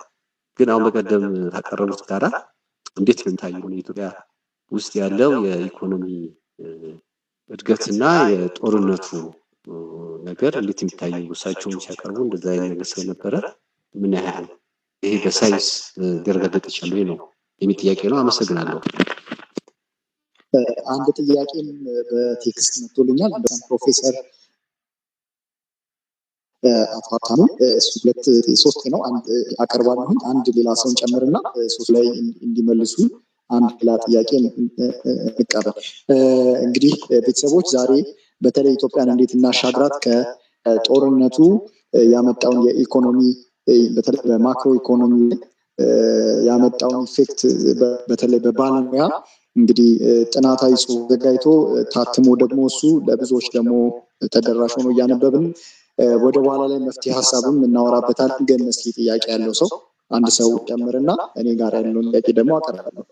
ግን አሁን በቀደም ታቀረቡት ጋራ እንዴት ነው የሚታየው ኢትዮጵያ ውስጥ ያለው የኢኮኖሚ እድገትና የጦርነቱ ነገር እንዴት የሚታየው? እሳቸውም ሲያቀርቡ እንደዛ አይነት ነገር ስለነበረ ምን ያህል ይሄ በሳይንስ ሊረጋገጥ ይችላል ነው የሚል ጥያቄ ነው። አመሰግናለሁ። አንድ ጥያቄም በቴክስት መጥቶልኛል። ፕሮፌሰር አቶ ሀብታሙ እሱ ሶስት ነው አንድ አቀርባለሁ። አንድ ሌላ ሰውን ጨምርና ሶስት ላይ እንዲመልሱ አንድ ሌላ ጥያቄ እንቀበል። እንግዲህ ቤተሰቦች ዛሬ በተለይ ኢትዮጵያን እንዴት እናሻግራት ከጦርነቱ ያመጣውን የኢኮኖሚ በተለይ በማክሮ ኢኮኖሚ ያመጣውን ኢፌክት በተለይ በባለሙያ እንግዲህ ጥናታዊ ጽሑፍ ዘጋጅቶ ታትሞ ደግሞ እሱ ለብዙዎች ደግሞ ተደራሽ ሆኖ እያነበብን ወደ በኋላ ላይ መፍትሄ ሀሳብም እናወራበታለን። ግን እስኪ ጥያቄ ያለው ሰው አንድ ሰው ጨምርና እኔ ጋር ያለውን ጥያቄ ደግሞ አቀርባለሁ።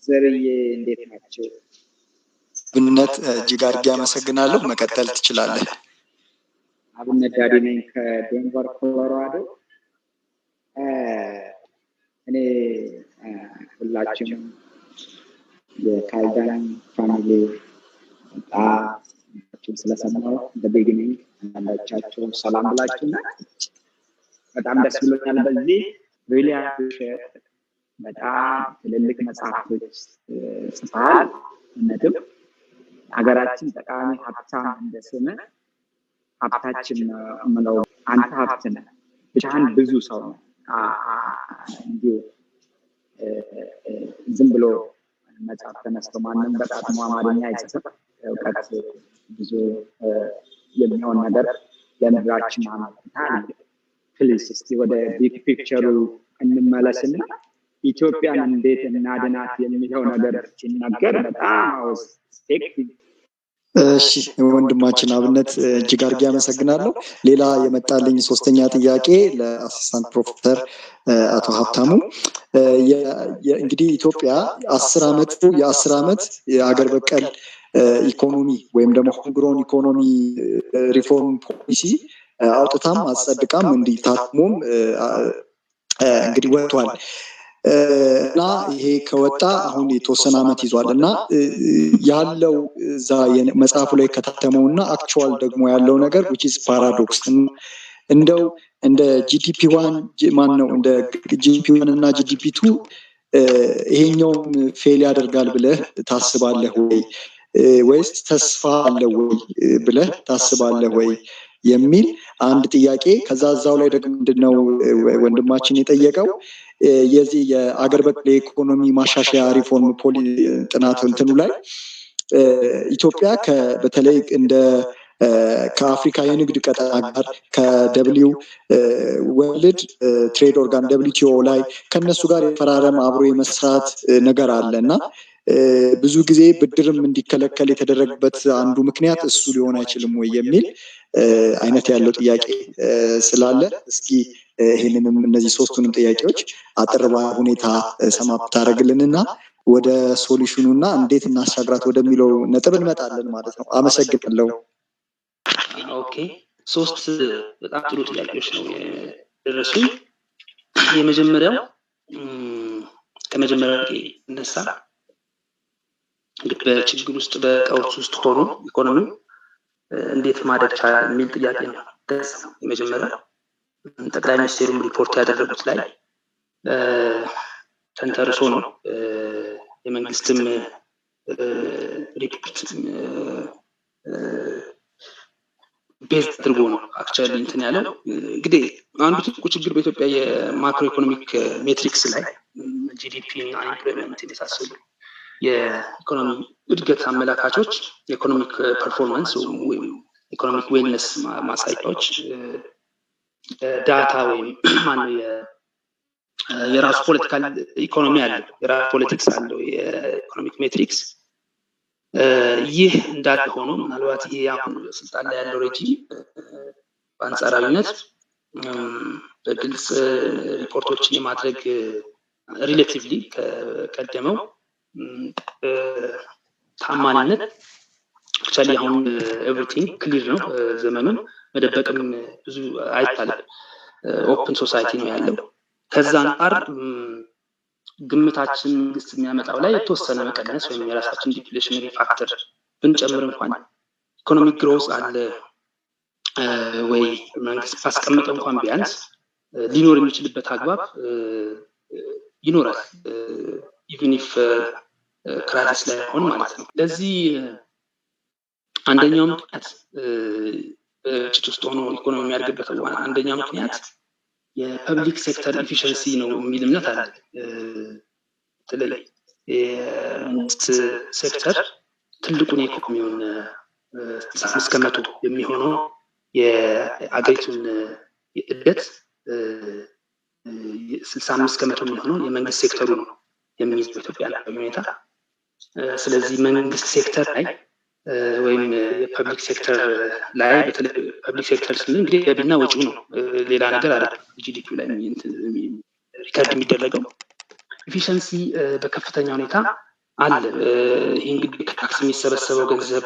ዘርዬ እንዴት ናቸው? ግንኙነት እጅግ አድርጌ አመሰግናለሁ። መቀጠል ትችላለህ። አብነት ዳዲ ነኝ ከዴንቨር ኮሎራዶ። እኔ ሁላችንም የካይዳን ፋሚሊ በጣም ስለሰማሁ በቢግኒንግ አንዳቻቸው ሰላም ብላችሁና በጣም ደስ ብሎኛል። በዚህ ዊሊያም በጣም ትልልቅ መጽሐፎች ጽፈዋል። እውነትም ሀገራችን ጠቃሚ ሀብታም እንደስም ሀብታችን ምለው አንተ ሀብት ነህ፣ ብቻህን ብዙ ሰው ነው። እንዲሁ ዝም ብሎ መጽሐፍ ተነስቶ ማንም በጣም አማርኛ አይጽፍም። እውቀት ብዙ የሚሆን ነገር ለምድራችን አመጣል። ፕሊዝ እስቲ ወደ ቢግ ፒክቸሩ እንመለስና ኢትዮጵያን እንዴት እናድናት የሚለው ነገር ሲናገር በጣም እሺ ወንድማችን አብነት እጅግ አድርጌ አመሰግናለሁ። ሌላ የመጣልኝ ሶስተኛ ጥያቄ ለአሲስታንት ፕሮፌሰር አቶ ሀብታሙ እንግዲህ ኢትዮጵያ የ10 ዓመት የአገር በቀል ኢኮኖሚ ወይም ደግሞ ሆምግሮን ኢኮኖሚ ሪፎርም ፖሊሲ አውጥታም አጸድቃም እንዲታትሞም እንግዲህ ወጥቷል እና ይሄ ከወጣ አሁን የተወሰነ ዓመት ይዟል እና ያለው እዛ መጽሐፉ ላይ ከታተመው እና አክቹዋል ደግሞ ያለው ነገር which is paradox እንደው እንደ ጂዲፒ 1 ማን ነው እንደ ጂዲፒ 1 እና ጂዲፒ 2 ይሄኛውም ፌል ያደርጋል ብለህ ታስባለህ ወይ ወይስ ተስፋ አለው ወይ ብለህ ታስባለህ ወይ የሚል አንድ ጥያቄ። ከዛ እዛው ላይ ደግሞ ምንድነው ወንድማችን የጠየቀው የዚህ የአገር በቀል ኢኮኖሚ ማሻሻያ ሪፎርም ጥናት እንትኑ ላይ ኢትዮጵያ በተለይ እንደ ከአፍሪካ የንግድ ቀጠና ጋር ከደብሊው ወርልድ ትሬድ ኦርጋን WTO ላይ ከነሱ ጋር የፈራረም አብሮ የመስራት ነገር አለ እና ብዙ ጊዜ ብድርም እንዲከለከል የተደረገበት አንዱ ምክንያት እሱ ሊሆን አይችልም ወይ የሚል አይነት ያለው ጥያቄ ስላለ እስኪ ይህንንም እነዚህ ሶስቱንም ጥያቄዎች አጠር ባለ ሁኔታ ሰማፕ ታደርግልንና ወደ ሶሉሽኑና እንዴት እናሻግራት ወደሚለው ነጥብ እንመጣለን ማለት ነው። አመሰግናለሁ። ኦኬ፣ ሶስት በጣም ጥሩ ጥያቄዎች ነው የደረሱኝ። የመጀመሪያው ከመጀመሪያው እነሳ እንግዲህ በችግር ውስጥ በቀውስ ውስጥ ሆኖ ኢኮኖሚው እንዴት ማደግ ቻለ የሚል ጥያቄ ነው። የመጀመሪያው ጠቅላይ ሚኒስትሩም ሪፖርት ያደረጉት ላይ ተንተርሶ ነው። የመንግስትም ሪፖርት ቤዝ አድርጎ ነው አክቹዋሊ እንትን ያለው። እንግዲህ አንዱ ትልቁ ችግር በኢትዮጵያ የማክሮ ኢኮኖሚክ ሜትሪክስ ላይ ጂዲፒ እና ኢምፕሎይመንት የመሳሰሉ የኢኮኖሚ እድገት አመላካቾች የኢኮኖሚክ ፐርፎርማንስ ወይም ኢኮኖሚክ ዌልነስ ማሳያዎች ዳታ ወይም ማነው የራሱ ፖለቲካል ኢኮኖሚ አለው፣ የራሱ ፖለቲክስ አለው የኢኮኖሚክ ሜትሪክስ። ይህ እንዳለ ሆኖ ምናልባት ይሄ አሁን ስልጣን ላይ ያለው ሬጂም በአንጻራዊነት በግልጽ ሪፖርቶችን የማድረግ ሪሌቲቭሊ ከቀደመው ታማኝነት አክቹዋሊ አሁን ኤቭሪቲንግ ክሊር ነው። ዘመኑን መደበቅም ብዙ አይታለም። ኦፕን ሶሳይቲ ነው ያለው። ከዛ አንጻር ግምታችን መንግስት የሚያመጣው ላይ የተወሰነ መቀነስ ወይም የራሳችን ዲፕሌሽነሪ ፋክተር ብንጨምር እንኳን ኢኮኖሚክ ግሮዝ አለ ወይ መንግስት ካስቀመጠ እንኳን ቢያንስ ሊኖር የሚችልበት አግባብ ይኖራል። ኢቭን ኢፍ ክራይሲስ ላይ ሆን ማለት ነው። ለዚህ አንደኛው ምክንያት በግጭት ውስጥ ሆኖ ኢኮኖሚ የሚያድግበት አንደኛው ምክንያት የፐብሊክ ሴክተር ኤፊሽንሲ ነው የሚል እምነት አለ። በተለይ የመንግስት ሴክተር ትልቁን የኢኮኖሚውን 65% የሚሆነው የአገሪቱን እድገት 65% የሚሆነው የመንግስት ሴክተሩ ነው የሚይዝ በኢትዮጵያ ላይ ሁኔታ። ስለዚህ መንግስት ሴክተር ላይ ወይም የፐብሊክ ሴክተር ላይ በተለይ ፐብሊክ ሴክተር ስንል እንግዲህ ገቢና ወጪው ነው፣ ሌላ ነገር አይደለም። ጂዲፒ ላይ ሪከርድ የሚደረገው ኤፊሽንሲ በከፍተኛ ሁኔታ አለ። ይህ እንግዲህ ከታክስ የሚሰበሰበው ገንዘብ፣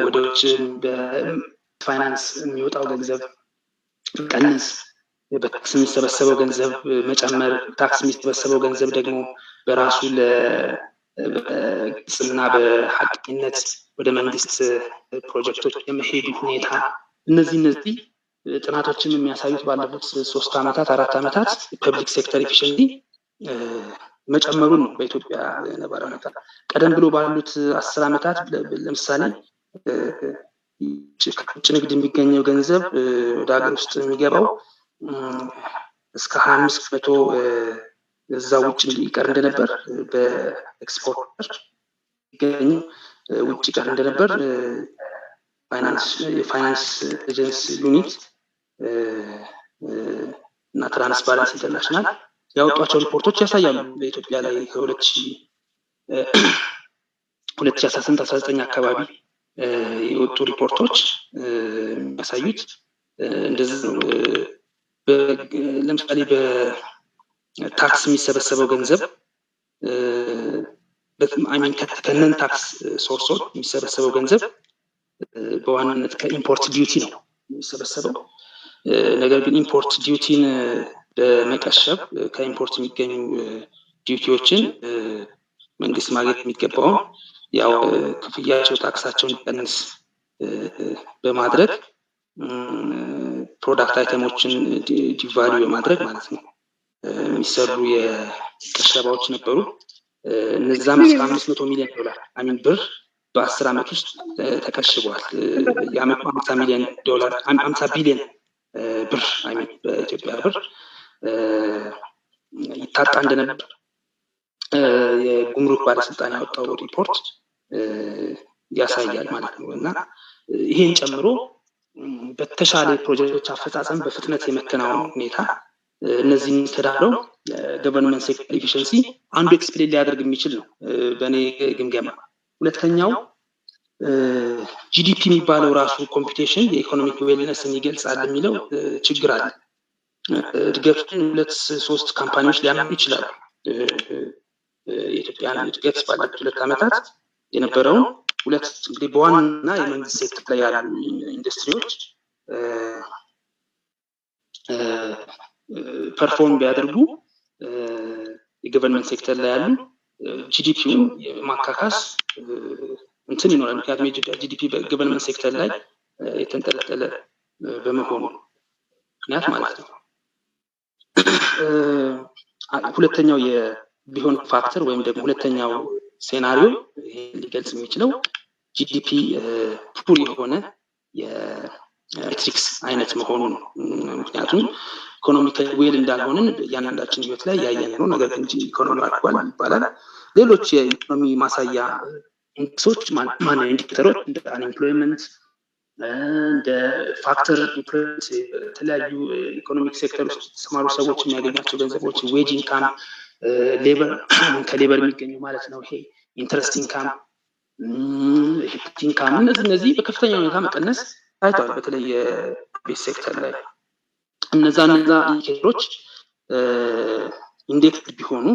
ወደ ውጭ በፋይናንስ የሚወጣው ገንዘብ ቀነስ፣ በታክስ የሚሰበሰበው ገንዘብ መጨመር፣ ታክስ የሚሰበሰበው ገንዘብ ደግሞ በራሱ በግልጽና በሀቀኝነት ወደ መንግስት ፕሮጀክቶች የመሄዱ ሁኔታ፣ እነዚህ ጥናቶችን የሚያሳዩት ባለፉት 3 ዓመታት 4 ዓመታት ፐብሊክ ሴክተር ኤፊሽንሲ መጨመሩን ነው በኢትዮጵያ ነባራዊ ሁኔታ። ቀደም ብሎ ባሉት 10 ዓመታት ለምሳሌ ከውጭ ንግድ የሚገኘው ገንዘብ ወደ ሀገር ውስጥ የሚገባው እስከ 25% እዛ ውጭ ይቀር እንደነበር፣ በኤክስፖርተር ይገኝ ውጭ ይቀር እንደነበር የፋይናንስ ኤጀንሲ ዩኒት እና ትራንስፓረንሲ ኢንተርናሽናል ያወጧቸው ሪፖርቶች ያሳያሉ። በኢትዮጵያ ላይ ከ2018-19 አካባቢ የወጡ ሪፖርቶች የሚያሳዩት እንደዚህ ነው። ለምሳሌ በታክስ የሚሰበሰበው ገንዘብ ከነን ታክስ ሶርሶች የሚሰበሰበው ገንዘብ በዋናነት ከኢምፖርት ዲዩቲ ነው የሚሰበሰበው። ነገር ግን ኢምፖርት ዲዩቲን በመቀሸብ ከኢምፖርት የሚገኙ ዲዩቲዎችን መንግስት ማግኘት የሚገባውን ያው ክፍያቸው ታክሳቸውን እንዲቀንስ በማድረግ ፕሮዳክት አይተሞችን ዲቫልዩ በማድረግ ማለት ነው የሚሰሩ የቅሸባዎች ነበሩ። እነዛም እስከ $500 ሚሊዮን ብር በ10 ዓመት ውስጥ ተቀሽበዋል። የአመቱ $50 ቢሊዮን ብር በኢትዮጵያ ብር ይታጣ እንደነበር የጉምሩክ ባለስልጣን ያወጣው ሪፖርት ያሳያል ማለት ነው። እና ይሄን ጨምሮ በተሻለ ፕሮጀክቶች አፈጻጸም በፍጥነት የመከናወን ሁኔታ እነዚህን ተዳረው ገቨርንመንት ሴክተር ኤፊሽንሲ አንዱ ኤክስፕሌን ሊያደርግ የሚችል ነው በእኔ ግምገማ። ሁለተኛው ጂዲፒ የሚባለው ራሱ ኮምፒቴሽን የኢኮኖሚክ ዌልነስን ይገልጻል የሚለው ችግር አለ። እድገቱን 2-3 ካምፓኒዎች ሊያመጡ ይችላሉ። የኢትዮጵያን እድገት ባለፉት 2 ዓመታት የነበረውን እንግዲህ በዋና የመንግስት ሴክተር ላይ ያሉ ኢንዱስትሪዎች ፐርፎርም ቢያደርጉ የገቨርንመንት ሴክተር ላይ ያሉ ጂዲፒውን ማካካስ እንትን ይኖራል። ምክንያቱም ጂዲፒ በገቨርንመንት ሴክተር ላይ የተንጠለጠለ በመሆኑ ምክንያት ማለት ነው። ሁለተኛው የቢሆን ፋክተር ወይም ደግሞ ሁለተኛው ሴናሪዮ ሊገልጽ የሚችለው ጂዲፒ ፑር የሆነ የሜትሪክስ አይነት መሆኑ ነው። ምክንያቱም ኢኮኖሚካሊ ዌል እንዳልሆንን እያንዳንዳችን ህይወት ላይ ያየን ነው። ነገር ግን ኢኮኖሚ አድጓል ይባላል። ሌሎች የኢኮኖሚ ማሳያ ኢንዴክሶች ማነው ኢንዲኬተሮች እንደ አንኤምፕሎይመንት እንደ ፋክተር ኢንፍሉዌንስ የተለያዩ ኢኮኖሚክ ሴክተር ውስጥ የተሰማሩ ሰዎች የሚያገኛቸው ገንዘቦች ዌጅ ኢንካም፣ ሌበር ከሌበር የሚገኘው ማለት ነው። ይሄ ኢንትረስት ኢንካም፣ ኢንካም እነዚህ በከፍተኛ ሁኔታ መቀነስ ታይቷል። በተለይ የቤት ሴክተር ላይ እነዛ ኢንዲኬተሮች ኢንዴክስ ቢሆኑ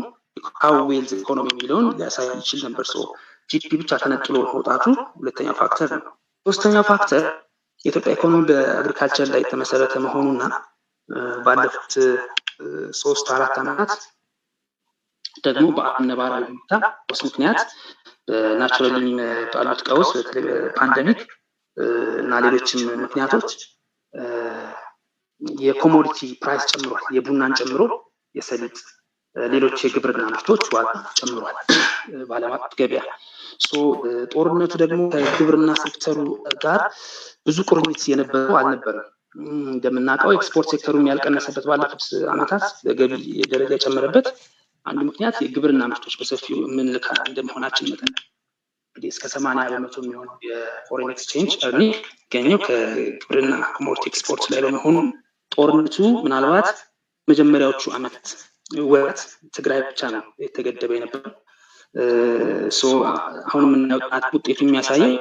ሃው ዌል ኢኮኖሚ የሚለውን ሊያሳይ ይችል ነበር። ጂዲፒ ብቻ ተነጥሎ መውጣቱ ሁለተኛው ፋክተር ነው። ሶስተኛው ፋክተር የኢትዮጵያ ኢኮኖሚ በአግሪካልቸር ላይ የተመሰረተ መሆኑና ባለፉት 3-4 ዓመታት ደግሞ በአነባራዊ ሁኔታ ምክንያት ናቹራሊ ባሉት ቀውስ ፓንደሚክ እና ሌሎችም ምክንያቶች የኮሞዲቲ ፕራይስ ጨምሯል። የቡናን ጨምሮ የሰሊጥ ሌሎች የግብርና ምርቶች ዋጋ ጨምሯል በዓለም አቀፍ ገበያ። ጦርነቱ ደግሞ ከግብርና ሴክተሩ ጋር ብዙ ቁርኝት የነበረው አልነበረም። እንደምናውቀው ኤክስፖርት ሴክተሩን ያልቀነሰበት ባለፉት ዓመታት በገቢ ደረጃ የጨመረበት አንዱ ምክንያት የግብርና ምርቶች በሰፊው የምንልካ እንደመሆናችን መጠን እንግዲህ እስከ 80% የሚሆነው የፎሬን ኤክስቼንጅ እርኒንግ የሚገኘው ከግብርና ኮሞዲቲ ኤክስፖርት ላይ በመሆኑ ጦርነቱ ምናልባት መጀመሪያዎቹ ዓመት ወራት ትግራይ ብቻ ነው የተገደበ የነበረው። አሁን የምናየው ጥናት ውጤቱ የሚያሳየው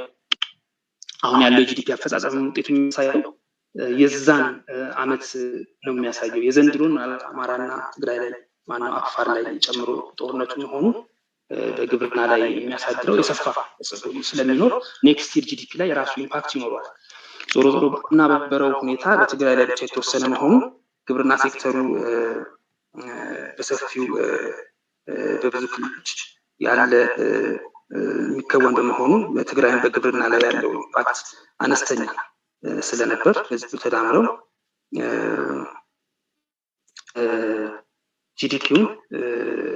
አሁን ያለው የጂዲፒ አፈጻጸም ውጤቱ የሚያሳየው የዛን ዓመት ነው የሚያሳየው። የዘንድሮን አማራና ትግራይ ላይ ማነው አፋር ላይ ጨምሮ ጦርነቱ መሆኑ በግብርና ላይ የሚያሳድረው የሰፋ ስለሚኖር ኔክስት ይር ጂዲፒ ላይ የራሱ ኢምፓክት ይኖረዋል። ዞሮ እና በነበረው ሁኔታ በትግራይ ላይ ብቻ የተወሰነ መሆኑ ግብርና ሴክተሩ በሰፊው በብዙ ክልሎች ያለ የሚከወን በመሆኑ በትግራይም በግብርና ላይ ያለው ኢምፓክት አነስተኛ ስለነበር ህዝቡ ተዳምረው ጂዲፒውን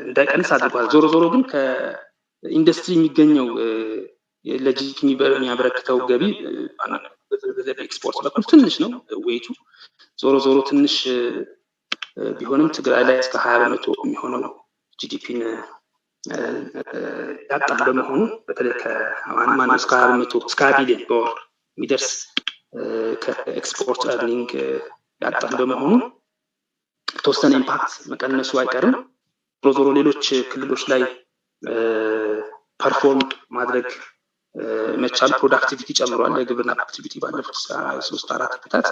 እንዳይቀንስ አድርጓል። ዞሮ ግን ከኢንዱስትሪ የሚገኘው ለጂዲፒ የሚያበረክተው ገቢ በኤክስፖርት በኩል ትንሽ ነው ዌይቱ። ዞሮ ትንሽ ቢሆንም ትግራይ ላይ እስከ 20% የሚሆነው ጂዲፒን ያጣል በመሆኑ በተለይ ከማን እስከ 20% እስከ 1 ቢሊዮን በወር የሚደርስ ከኤክስፖርት እርኒንግ ያጣል በመሆኑ ተወሰነ ኢምፓክት መቀነሱ አይቀርም። ዞሮ ሌሎች ክልሎች ላይ ፐርፎርም ማድረግ መቻል ፕሮዳክቲቪቲ ጨምሯል። የግብርና ፕሮዳክቲቪቲ ባለፉት 3-4 ዓመታት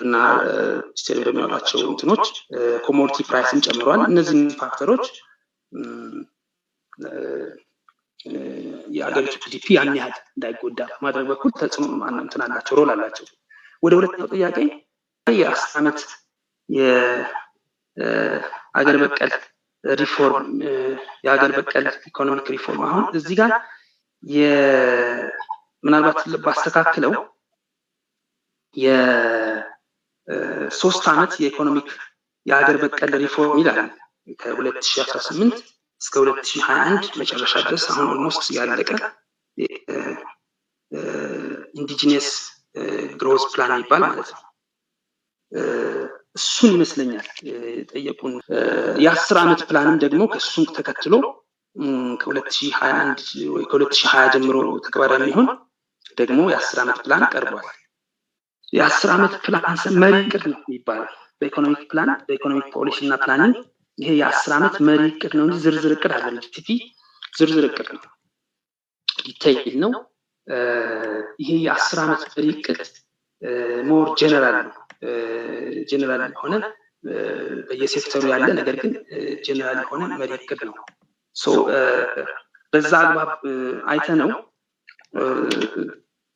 እና ስቴል በሚያወጣቸው እንትኖች ኮሞዲቲ ፕራይስን ጨምሯል። እነዚህ ፋክተሮች የአገሪቱ ጂዲፒ ያን ያህል እንዳይጎዳ ማድረግ በኩል ተጽዕኖ እንትን አላቸው፣ ሮል አላቸው። ወደ ሁለተኛው ጥያቄ የ10 ዓመት የአገር በቀል ሪፎርም የአገር በቀል ኢኮኖሚክ ሪፎርም አሁን እዚህ ጋር ምናልባት ባስተካክለው የ3 ዓመት የኢኮኖሚክ የአገር በቀል ሪፎርም ይላል ከ2018 እስከ 2021 መጨረሻ ድረስ አሁን ኦልሞስት ያለቀ ኢንዲጂነስ ግሮዝ ፕላን ይባል ማለት ነው። እሱን ይመስለኛል ጠየቁን። የ10 ዓመት ፕላንም ደግሞ ከሱም ተከትሎ ከ2021 ወይ ከ2020 ጀምሮ ተግባራዊ የሚሆን ደግሞ የ10 ዓመት ፕላን ቀርቧል። የ10 ዓመት ፕላን መሪ እቅድ ነው የሚባለው በኢኮኖሚክ ፕላን በኢኮኖሚክ ፖሊሲ እና ፕላኒንግ ይሄ የ10 ዓመት መሪ እቅድ ነው እንጂ ዝርዝር እቅድ አይደለም። ጂቲፒ ዝርዝር እቅድ ነው፣ ዲቴይል ነው። ይሄ የ10 ዓመት መሪ እቅድ ሞር ጀነራል ነው። ጀነራል የሆነ በየሴክተሩ ያለ ነገር ግን ጀነራል የሆነ መሪ እቅድ ነው። በዛ አግባብ አይተነው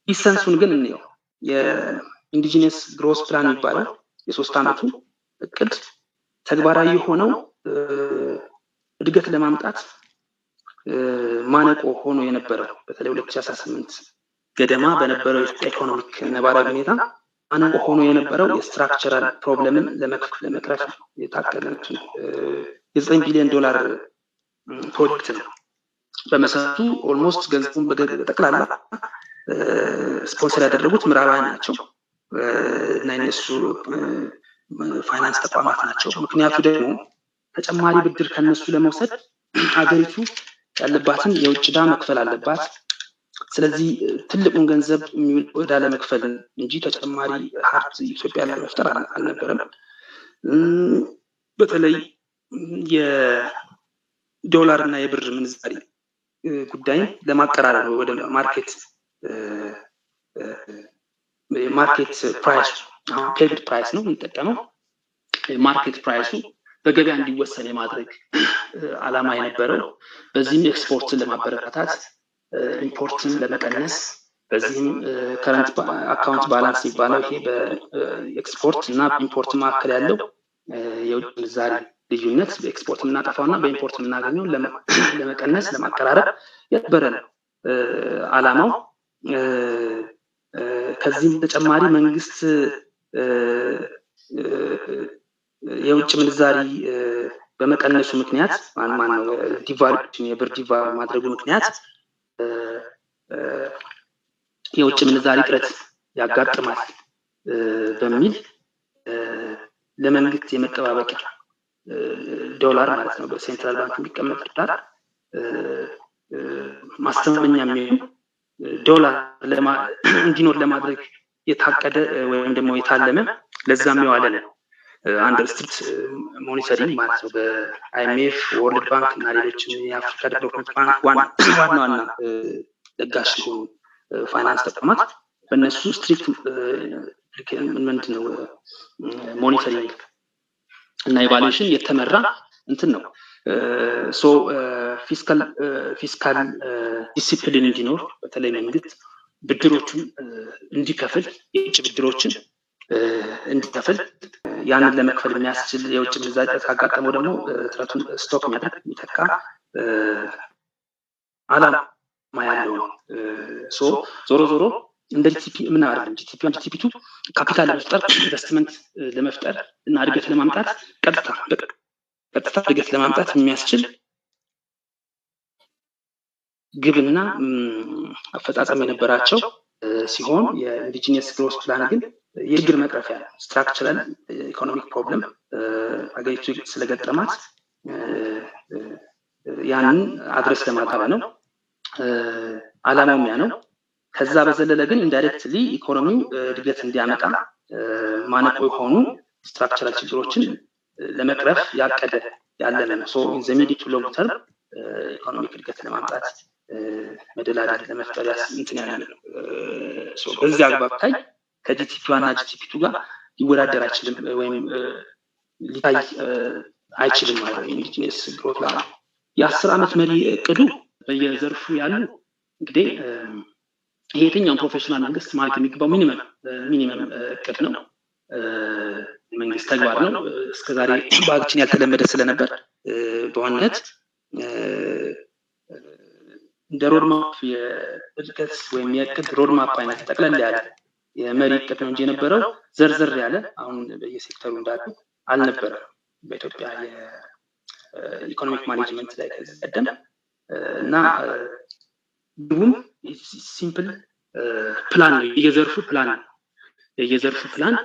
ኢሰንሱን ግን እንየው። የኢንዲጂነስ ግሮስ ፕላን የሚባለው የ3 ዓመቱ እቅድ ተግባራዊ የሆነው እድገት ለማምጣት ማነቆ ሆኖ የነበረው በተለይ 2018 ገደማ በነበረው ኢኮኖሚክ ነባራዊ ሁኔታ ማነቆ ሆኖ የነበረው የስትራክቸራል ፕሮብለምን ለመቅረፍ የታቀደ የ$9 ቢሊዮን ፕሮጀክት ነው። በመሰረቱ ኦልሞስት ገንዘቡን በጠቅላላ ስፖንሰር ያደረጉት ምዕራባውያን ናቸው እና የነሱ ፋይናንስ ተቋማት ናቸው። ምክንያቱ ደግሞ ተጨማሪ ብድር ከነሱ ለመውሰድ ሀገሪቱ ያለባትን የውጭ ዕዳ መክፈል አለባት። ስለዚህ ትልቁን ገንዘብ ወደ ለመክፈል እንጂ ተጨማሪ ሀብት ኢትዮጵያ ላይ መፍጠር አልነበረም። በተለይ የዶላር እና የብር ምንዛሪ ጉዳይ ለማቀራረብ ወደ ማርኬት ፕራይስ ፔይድ ፕራይስ ነው የሚጠቀመው። ማርኬት ፕራይሱ በገበያ እንዲወሰን የማድረግ ዓላማ የነበረው በዚህም ኤክስፖርትን ለማበረታታት ኢምፖርትን ለመቀነስ በዚህም ከረንት አካውንት ባላንስ የሚባለው ይሄ በኤክስፖርት እና ኢምፖርት መካከል ያለው የውጭ ምንዛሪ ልዩነት በኤክስፖርት የምናጠፋውና በኢምፖርት የምናገኘው ለመቀነስ ለማቀራረብ የነበረ ነው ዓላማው። ከዚህም ተጨማሪ መንግስት የውጭ ምንዛሪ በመቀነሱ ምክንያት ማነው ዲቫሉዌሽን የብር ዲቫሉዌሽን ማድረጉ ምክንያት የውጭ ምንዛሪ እጥረት ያጋጥማል በሚል ለመንግስት የመጠባበቂያ ዶላር ማለት ነው በሴንትራል ባንክ የሚቀመጥ ዶላር ማስተማመኛ የሚሆን ዶላር እንዲኖር ለማድረግ የታቀደ ወይም ደግሞ የታለመ ለዛም የዋለ ነው። አንደር ስትሪክት ሞኒተሪንግ ማለት ነው በአይኤምኤፍ ወርልድ ባንክ እና ሌሎችም የአፍሪካ ዴቨሎፕመንት ባንክ ዋና ለጋሽ የሆኑ ፋይናንስ ተቋማት በእነሱ ስትሪክት ምንድነው ሞኒተሪንግ እና ኢቫሉዌሽን የተመራ እንትን ነው። ፊስካል ዲሲፕሊን እንዲኖር በተለይ መንግስት ብድሮቹን እንዲከፍል የውጭ ብድሮችን እንዲከፍል ያንን ለመክፈል የሚያስችል የውጭ ምንዛሪ እጥረት ካጋጠመው ደግሞ እጥረቱን ስቶክ የሚተካ ዓላማ ያለው ነው። ዞሮ እንደ ጂቲፒ ምን አይደለም ጂቲፒ2 ካፒታል ለመፍጠር ኢንቨስትመንት ለመፍጠር እና እድገት ለማምጣት ቀጥታ እድገት ለማምጣት የሚያስችል ግብና አፈጻጸም የነበራቸው ሲሆን የኢንዲጂነስ ግሮስ ፕላን ግን የችግር መቅረፊያ ስትራክቸራል ኢኮኖሚክ ፕሮብለም አገሪቱ ስለገጠማት ያንን አድረስ ለማድረግ ነው ዓላማው ያ ነው። ከዛ በዘለለ ግን ኢንዳይሬክትሊ ኢኮኖሚው እድገት እንዲያመጣ ማነቆ የሆኑ ስትራክቸራል ችግሮችን ለመቅረፍ ያቀደ ያለነ ነው። ኢን ዘ ሚድ ቱ ሎንግ ተርም ኢኮኖሚክ እድገት ለማምጣት መደላደል ለመፍጠር እንትን ያለ ነው። በዚህ አግባብ ታይ ከጂቲፒ1 እና ጂቲፒ2 ጋር ሊወዳደር አይችልም ወይም ሊታይ አይችልም ማለት ነው። ኢንዲጂነስ ግሮት ፕላን የ10 ዓመት መሪ እቅዱ በየዘርፉ ያሉ እንግዲህ የትኛውም ፕሮፌሽናል መንግስት ማለት የሚገባው ሚኒመም እቅድ ነው። መንግስት ተግባር ነው። እስከዛሬ በሀገራችን ያልተለመደ ስለነበር በዋናነት እንደ ሮድማፕ የእድገት ወይም የእቅድ ሮድማፕ አይነት ጠቅለል ያለ የመሪ እቅድ ነው እንጂ የነበረው ዘርዘር ያለ አሁን በየሴክተሩ እንዳሉ አልነበረም። በኢትዮጵያ የኢኮኖሚክ ማኔጅመንት ላይ ተቀደም እና ግቡም ሲምፕል ፕላን ነው። የየዘርፉ ፕላን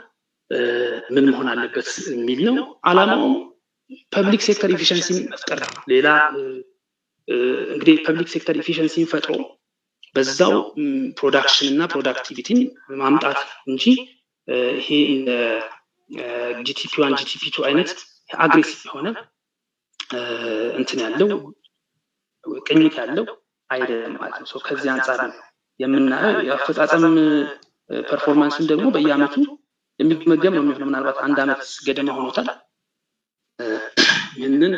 ምን መሆን አለበት የሚል ነው። ዓላማው ፐብሊክ ሴክተር ኢፊሸንሲ መፍጠር ነው። ሌላ እንግዲህ ፐብሊክ ሴክተር ኢፊሸንሲን ፈጥሮ በዛው ፕሮዳክሽን እና ፕሮዳክቲቪቲን ማምጣት እንጂ ይሄ ጂቲፒ 1 ጂቲፒ 2 አይነት አግሬሲቭ የሆነ እንትን ያለው ቅኝት ያለው አይደለም ማለት ነው። ከዚህ አንፃር ነው የምናየው። የአፈጻጸም ፐርፎርማንስን ደግሞ በየአመቱ የሚገመገም ነው የሚሆነው። ምናልባት አንድ አመት ገደማ ሆኖታል። ይህንን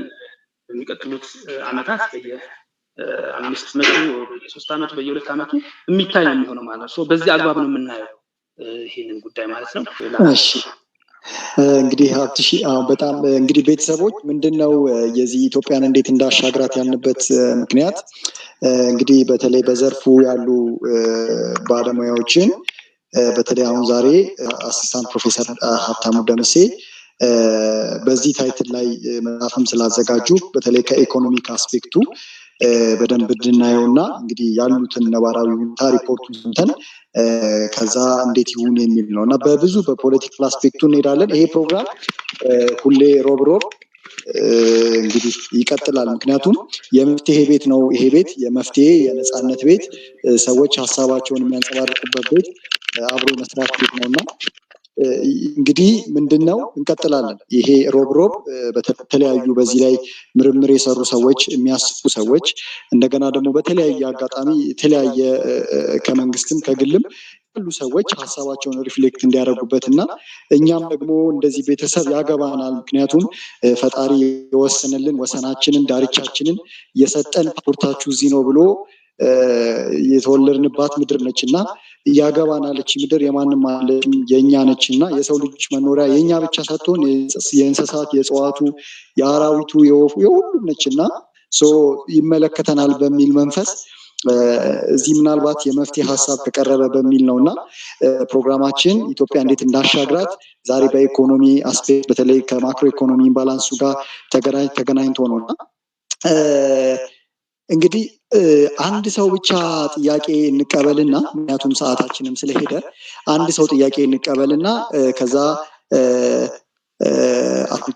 በሚቀጥሉት አመታት በየ5 ዓመቱ በየ3 ዓመቱ በየ2 ዓመቱ የሚታይ ነው የሚሆነው ማለት ነው። በዚህ አግባብ ነው የምናየው ይህንን ጉዳይ ማለት ነው። እሺ እንግዲህ ሀብትሺ በጣም እንግዲህ ቤተሰቦች ምንድነው የዚህ ኢትዮጵያን እንዴት እንዳሻግራት ያልንበት ምክንያት እንግዲህ በተለይ በዘርፉ ያሉ ባለሙያዎችን በተለይ አሁን ዛሬ አሲስታንት ፕሮፌሰር ሀብታሙ ደምሴ በዚህ ታይትል ላይ መጽሐፍም ስላዘጋጁ በተለይ ከኢኮኖሚክ አስፔክቱ በደንብ እንድናየውና እንግዲህ ያሉትን ነባራዊ ሁኔታ ሪፖርቱን ሰምተን ከዛ እንዴት ይሁን የሚል ነው እና በብዙ በፖለቲካል አስፔክቱ እንሄዳለን። ይሄ ፕሮግራም ሁሌ ሮብ እንግዲህ ይቀጥላል። ምክንያቱም የመፍትሄ ቤት ነው። ይሄ ቤት የመፍትሄ የነጻነት ቤት፣ ሰዎች ሀሳባቸውን የሚያንጸባርቁበት ቤት፣ አብሮ መስራት ቤት ነውና እንግዲህ ምንድነው እንቀጥላለን። ይሄ ሮብ በተለያዩ በዚህ ላይ ምርምር የሰሩ ሰዎች፣ የሚያስቡ ሰዎች እንደገና ደግሞ በተለያየ አጋጣሚ የተለያየ ከመንግስትም ከግልም ያሉ ሰዎች ሀሳባቸውን ሪፍሌክት እንዲያደርጉበትና እኛም ደግሞ እንደዚህ ቤተሰብ ያገባናል። ምክንያቱም ፈጣሪ የወሰነልን ወሰናችንን ዳርቻችንን የሰጠን ፓስፖርታችሁ እዚህ ነው ብሎ የተወለድንባት ምድር ነችና ያገባናል። እቺ ምድር የማንም አለችም የኛ ነችና የሰው ልጆች መኖሪያ የኛ ብቻ ሳትሆን የእንስሳት፣ የእጽዋቱ፣ የአራዊቱ፣ የወፉ የሁሉም ነችና ይመለከተናል በሚል መንፈስ እዚህ ምናልባት የመፍትሄ ሀሳብ ከቀረበ በሚል ነውና ፕሮግራማችን ኢትዮጵያ እንዴት እንዳሻግራት ዛሬ በኢኮኖሚ አስፔክት በተለይ ከማክሮ ኢኮኖሚ ባላንሱ ጋር ተገናኝቶ ነውና እንግዲህ አንድ ሰው ብቻ ጥያቄ እንቀበልና ምክንያቱም ሰዓታችንም ስለሄደ አንድ ሰው ጥያቄ እንቀበልና ከዛ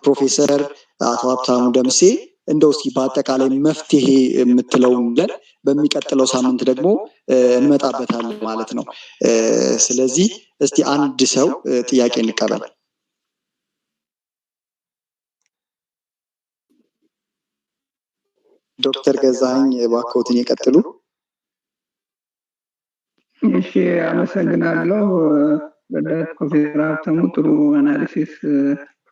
ፕሮፌሰር አቶ ሀብታሙ ደምሴ እንደው እስኪ በአጠቃላይ መፍትሄ የምትለውን ብለን በሚቀጥለው ሳምንት ደግሞ እንመጣበታለን ማለት ነው። ስለዚህ እስቲ አንድ ሰው ጥያቄ እንቀበል። ዶክተር ገዛኸኝ እባክዎትን ይቀጥሉ። እሺ አመሰግናለሁ። ረዳት ፕሮፌሰር ሀብታሙ ጥሩ አናሊሲስ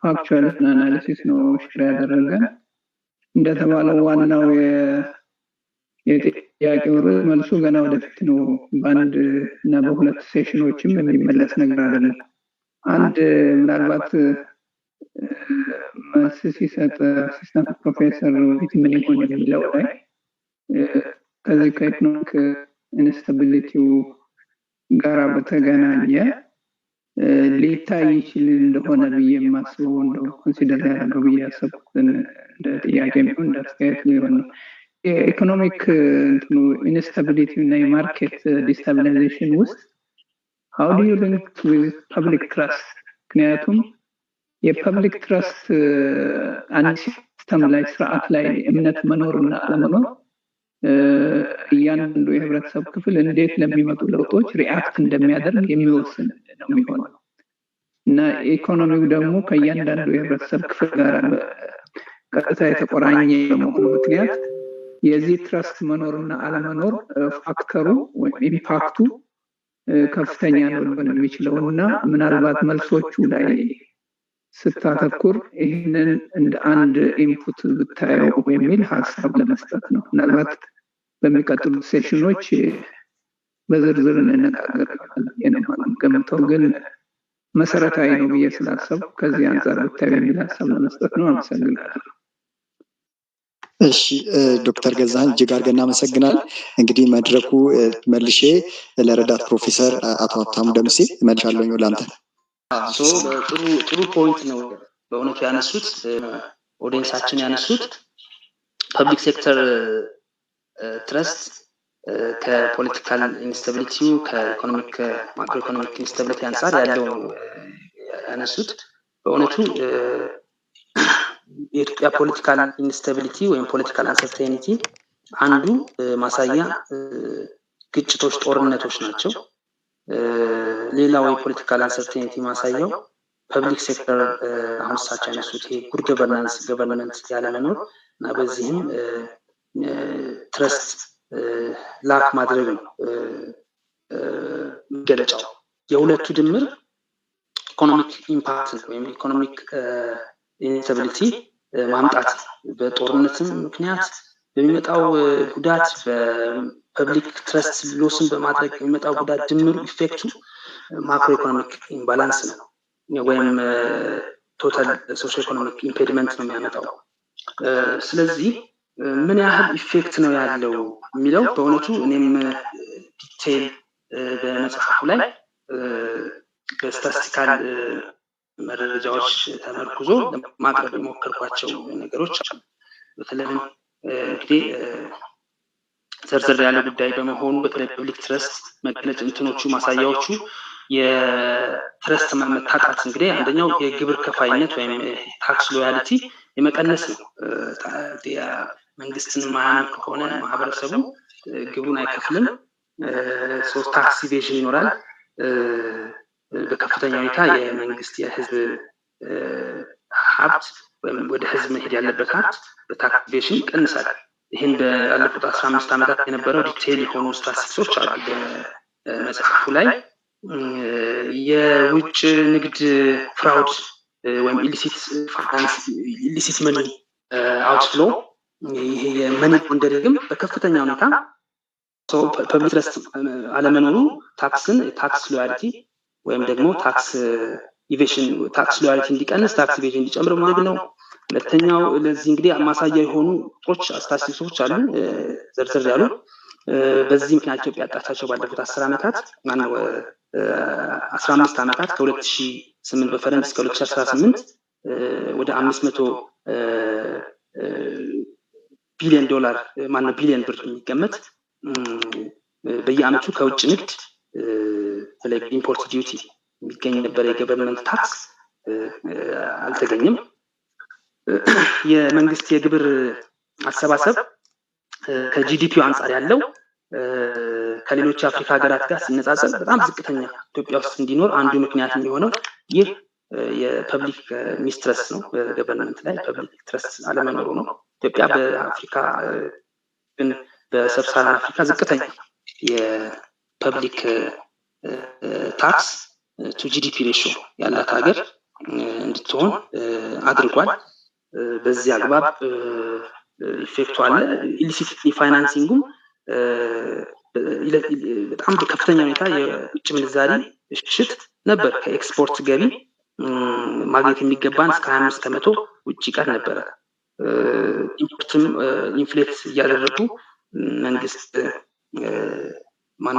ፋክቹዋል አናሊሲስ ነው ሼር ያደረገን። እንደተባለው ዋናው የጥያቄው ርዕስ መልሱ ገና ወደፊት ነው። በአንድ እና በሁለት ሴሽኖችም የሚመለስ ነገር አይደለም። አንድ ምናልባት መልስ ሲሰጥ አሲስታንት ፕሮፌሰር ፊት ምን ይሆን የሚለው ላይ ከዚህ ከኢኮኖሚክ ኢንስታቢሊቲው ጋራ በተገናኘ ሊታይ ይችል እንደሆነ ብዬ የማስበው እንደው ኮንሲደር ያደረገው ብዬ ያሰብኩትን እንደ ጥያቄ የሚሆን እንደ አስተያየት ሊሆን ነው። የኢኮኖሚክ ኢንስታቢሊቲ እና የማርኬት ዲስታቢላይዜሽን ውስጥ how do you link with public trust? ምክንያቱም የፐብሊክ ትረስት አንድ ሲስተም ላይ ስርዓት ላይ እምነት መኖርና አለመኖር እያንዳንዱ የህብረተሰብ ክፍል እንዴት ለሚመጡ ለውጦች ሪአክት እንደሚያደርግ የሚወስን ነው የሚሆነው እና ኢኮኖሚው ደግሞ ከእያንዳንዱ የህብረተሰብ ክፍል ጋር ቀጥታ የተቆራኘ በመሆኑ ምክንያት የዚህ ትረስት መኖርና አለመኖር ፋክተሩ ወይም ኢምፓክቱ ከፍተኛ ነው ሊሆን የሚችለው እና ምናልባት መልሶቹ ላይ ስታተኩር ይህንን እንደ አንድ ኢንፑት ብታየው የሚል ሀሳብ ለመስጠት ነው። ምናልባት በሚቀጥሉት ሴሽኖች በዝርዝር እንነጋገራለን። ገምተው ግን መሰረታዊ ነው ብዬ ስላሰብ ከዚህ አንጻር ብታየው የሚል ሀሳብ ለመስጠት ነው። አመሰግናለሁ። እሺ ዶክተር ገዛኸኝ እጅግ አድርገን እናመሰግናለን። እንግዲህ መድረኩ መልሼ ለረዳት ፕሮፌሰር አቶ ሀብታሙ ደምሴ መልሻለሁ ለአንተ። ጥሩ ፖይንት ነው በእውነቱ ያነሱት ኦዲየንሳችን ያነሱት ፐብሊክ ሴክተር ትረስት ከፖለቲካል ኢንስታቢሊቲው ከኢኮኖሚክ ማክሮ ኢኮኖሚክ ኢንስታቢሊቲ አንጻር ያለው ያነሱት በእውነቱ የኢትዮጵያ ፖለቲካል ኢንስታቢሊቲ ወይም ፖለቲካል አንሰርቴኒቲ አንዱ ማሳያ ግጭቶች፣ ጦርነቶች ናቸው። ሌላው የፖለቲካል አንሰርቴኒቲ ማሳያው ፐብሊክ ሴክተር አሁን እሳቸው ያነሱት ይሄ ጉድ ገቨርናንስ ያለመኖር እና በዚህም ትረስት ላክ ማድረግ ነው መገለጫው። የሁለቱ ድምር ኢኮኖሚክ ኢምፓክት ወይም ኢኮኖሚክ ኢንስታቢሊቲ ማምጣት በጦርነትም ምክንያት በሚመጣው ጉዳት በፐብሊክ ትረስት ሎስን በማድረግ የሚመጣው ጉዳት ድምሩ ኢፌክቱ ማክሮ ኢኮኖሚክ ኢምባላንስ ነው ወይም ቶታል ሶሾ ኢኮኖሚክ ኢምፔድመንት ነው የሚያመጣው። ስለዚህ ምን ያህል ኢፌክት ነው ያለው የሚለው በእውነቱ እኔም ዲቴይል በመጽሐፉ ላይ በስታቲስቲካል መረጃዎች ተመርኩዞ ማቅረብ የሞከርኳቸው ነገሮች አሉ። በተለይም እንግዲህ ዘርዘር ያለ ጉዳይ በመሆኑ በተለይ ፐብሊክ ትረስት መገለጫ እንትኖቹ ማሳያዎቹ የትረስት መታጣት እንግዲህ አንደኛው የግብር ከፋይነት ወይም ታክስ ሎያሊቲ የመቀነስ ነው። መንግስትን ማያምን ከሆነ ማህበረሰቡ ግብሩን አይከፍልም። ሶስት ታክስ ኢቬዥን ይኖራል። በከፍተኛ ሁኔታ የመንግስት የህዝብ ሀብት ወይም ወደ ህዝብ መሄድ ያለበት ሀብት በታክስ ኢቬዥን ይቀንሳል። ይህን ባለፉት 15 ዓመታት የነበረው ዲቴይል የሆኑ ስታቲስቲክሶች አሉ በመጽሐፉ ላይ። የውጭ ንግድ ፍራውድ ወይም ኢሊሲት መኒ አውትፍሎ ይሄ የመኒ ላንደሪንግም በከፍተኛ ሁኔታ ፐብሊክ ትረስት አለመኖሩ ታክስ ሎያሊቲ ወይም ደግሞ ታክስ ሎያሊቲ እንዲቀንስ ታክስ ኢቬዥን እንዲጨምር ማድረግ ነው። ሁለተኛው ለዚህ እንግዲህ ማሳያ የሆኑ ቁጥሮች ስታቲስቲክሶች አሉ ዘርዘር ያሉ። በዚህ ምክንያት ኢትዮጵያ ያጣቻቸው ባለፉት 10 ዓመታት 15 ዓመታት ከ2008 በፈረንጅ እስከ 2018 ወደ 500 ቢሊዮን ዶላር ቢሊዮን ብር የሚገመት በየአመቱ ከውጭ ንግድ በተለይ ኢምፖርት ዲዩቲ የሚገኝ ነበር የገቨርንመንት ታክስ አልተገኘም። የመንግስት የግብር አሰባሰብ ከጂዲፒው አንጻር ያለው ከሌሎች የአፍሪካ ሀገራት ጋር ሲነጻጸር በጣም ዝቅተኛ ኢትዮጵያ ውስጥ እንዲኖር አንዱ ምክንያት የሚሆነው ይህ የፐብሊክ ሚስትረስ ነው። በገቨርንመንት ላይ ፐብሊክ ትረስት አለመኖሩ ነው። ኢትዮጵያ በአፍሪካ ግን በሰብሳራን አፍሪካ ዝቅተኛ የፐብሊክ ታክስ ቱ ጂዲፒ ሬሽዮ ያላት ሀገር እንድትሆን አድርጓል። በዚህ አግባብ ኢፌክቱ አለ። ኢሊሲት ፋይናንሲንጉም በጣም በከፍተኛ ሁኔታ የውጭ ምንዛሪ ሽሽት ነበር። ከኤክስፖርት ገቢ ማግኘት የሚገባን እስከ 25% ውጭ ቀር ነበረ። ኢምፖርትም ኢንፍሌት እያደረጉ መንግስት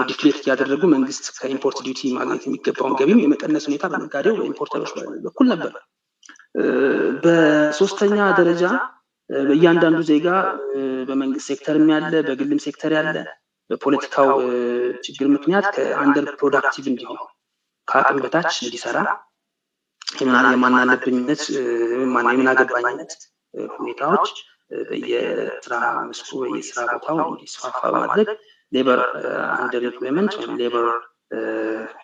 ዲፍሌት እያደረጉ መንግስት ከኢምፖርት ዲዩቲ ማግኘት የሚገባውን ገቢም የመቀነስ ሁኔታ በነጋዴው በኢምፖርተሮች በኩል ነበር። በሶስተኛ ደረጃ እያንዳንዱ ዜጋ በመንግስት ሴክተርም ያለ በግልም ሴክተር ያለ በፖለቲካው ችግር ምክንያት ከአንደር ፕሮዳክቲቭ እንዲሆን ከአቅም በታች እንዲሰራ የማናለብኝነት የምናገባኝነት ሁኔታዎች በየስራ መስኩ በየስራ ቦታው እንዲስፋፋ በማድረግ ሌበር አንደር ኢምፕሎይመንት ወይም ሌበር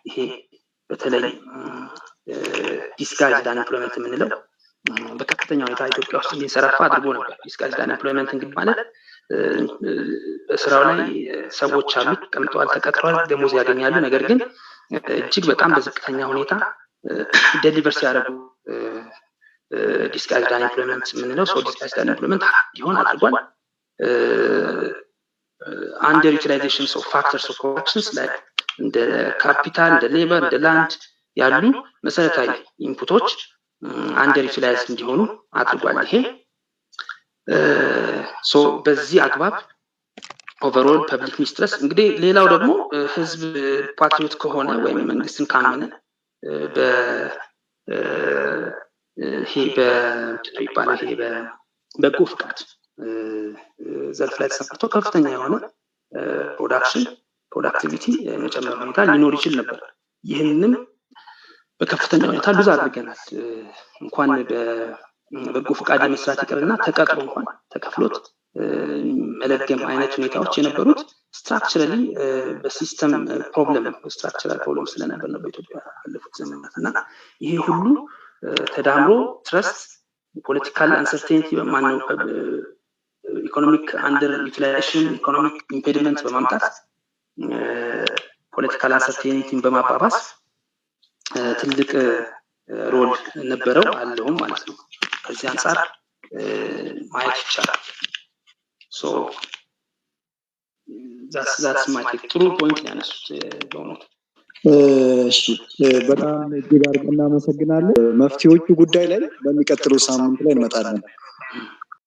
ይሄ በተለይ ዲስጋይዝድ አንኤምፕሎይመንት የምንለው በከፍተኛ ሁኔታ ኢትዮጵያ ውስጥ እንዲንሰራፋ አድርጎ ነበር። ዲስጋይዝድ አንኤምፕሎይመንት እንግዲህ ማለት በስራው ላይ ሰዎች አሉ፣ ተቀምጠዋል፣ ተቀጥረዋል፣ ደሞዝ ያገኛሉ። ነገር ግን እጅግ በጣም በዝቅተኛ ሁኔታ ዴሊቨር ሲያደርጉ ዲስጋይዝድ አንኤምፕሎይመንት የምንለው ሰው ዲስጋይዝድ አንኤምፕሎይመንት ሊሆን አድርጓል። አንደር ዩቲላይዜሽን ኦፍ ፋክተርስ ኦፍ ፕሮዳክሽንስ ላይ እንደ ካፒታል፣ እንደ ሌበር፣ እንደ ላንድ ያሉ መሰረታዊ ኢንፑቶች አንደር ዩቲላይዝ እንዲሆኑ አድርጓል። ይሄ በዚህ አግባብ ኦቨርኦል ፐብሊክ ሚስትረስ እንግዲህ ሌላው ደግሞ ህዝብ ፓትሪዮት ከሆነ ወይም መንግስትን ካመነ በጎ ፍቃድ ዘርፍ ላይ ተሰማርቶ ከፍተኛ የሆነ ፕሮዳክቲቪቲ መጨመር ሁኔታ ሊኖር ይችል ነበር። ይህንን በከፍተኛ ሁኔታ ሉዝ አድርገናል። እንኳን በበጎ ፍቃድ መስራት ይቅርና ተቀጥሮ እንኳን ተከፍሎት መለገም አይነት ሁኔታዎች የነበሩት ስትራክቸራሊ በሲስተም ፕሮብለም ስትራክቸራል ፕሮብለም ስለነበር ነው በኢትዮጵያ ያለፉት ዘመናት እና ይሄ ሁሉ ተዳምሮ ትረስት ፖለቲካል አንሰርቴኒቲ በማነው ኢኮኖሚክ አንደር ዩቲላይዜሽን ኢኮኖሚክ ኢምፔዲመንት በማምጣት ፖለቲካል አንሰርቴኒቲን በማባባስ ትልቅ ሮል ነበረው አለውም ማለት ነው። ከዚህ አንፃር ማየት ይቻላል። ሶ ዛትስ ማይ ቴክ ጥሩ ፖይንት ያነሱት በእውነቱ። እሺ በጣም እጅግ አድርገን እናመሰግናለን። መፍትሄዎቹ ጉዳይ ላይ በሚቀጥለው ሳምንት ላይ እንመጣለን።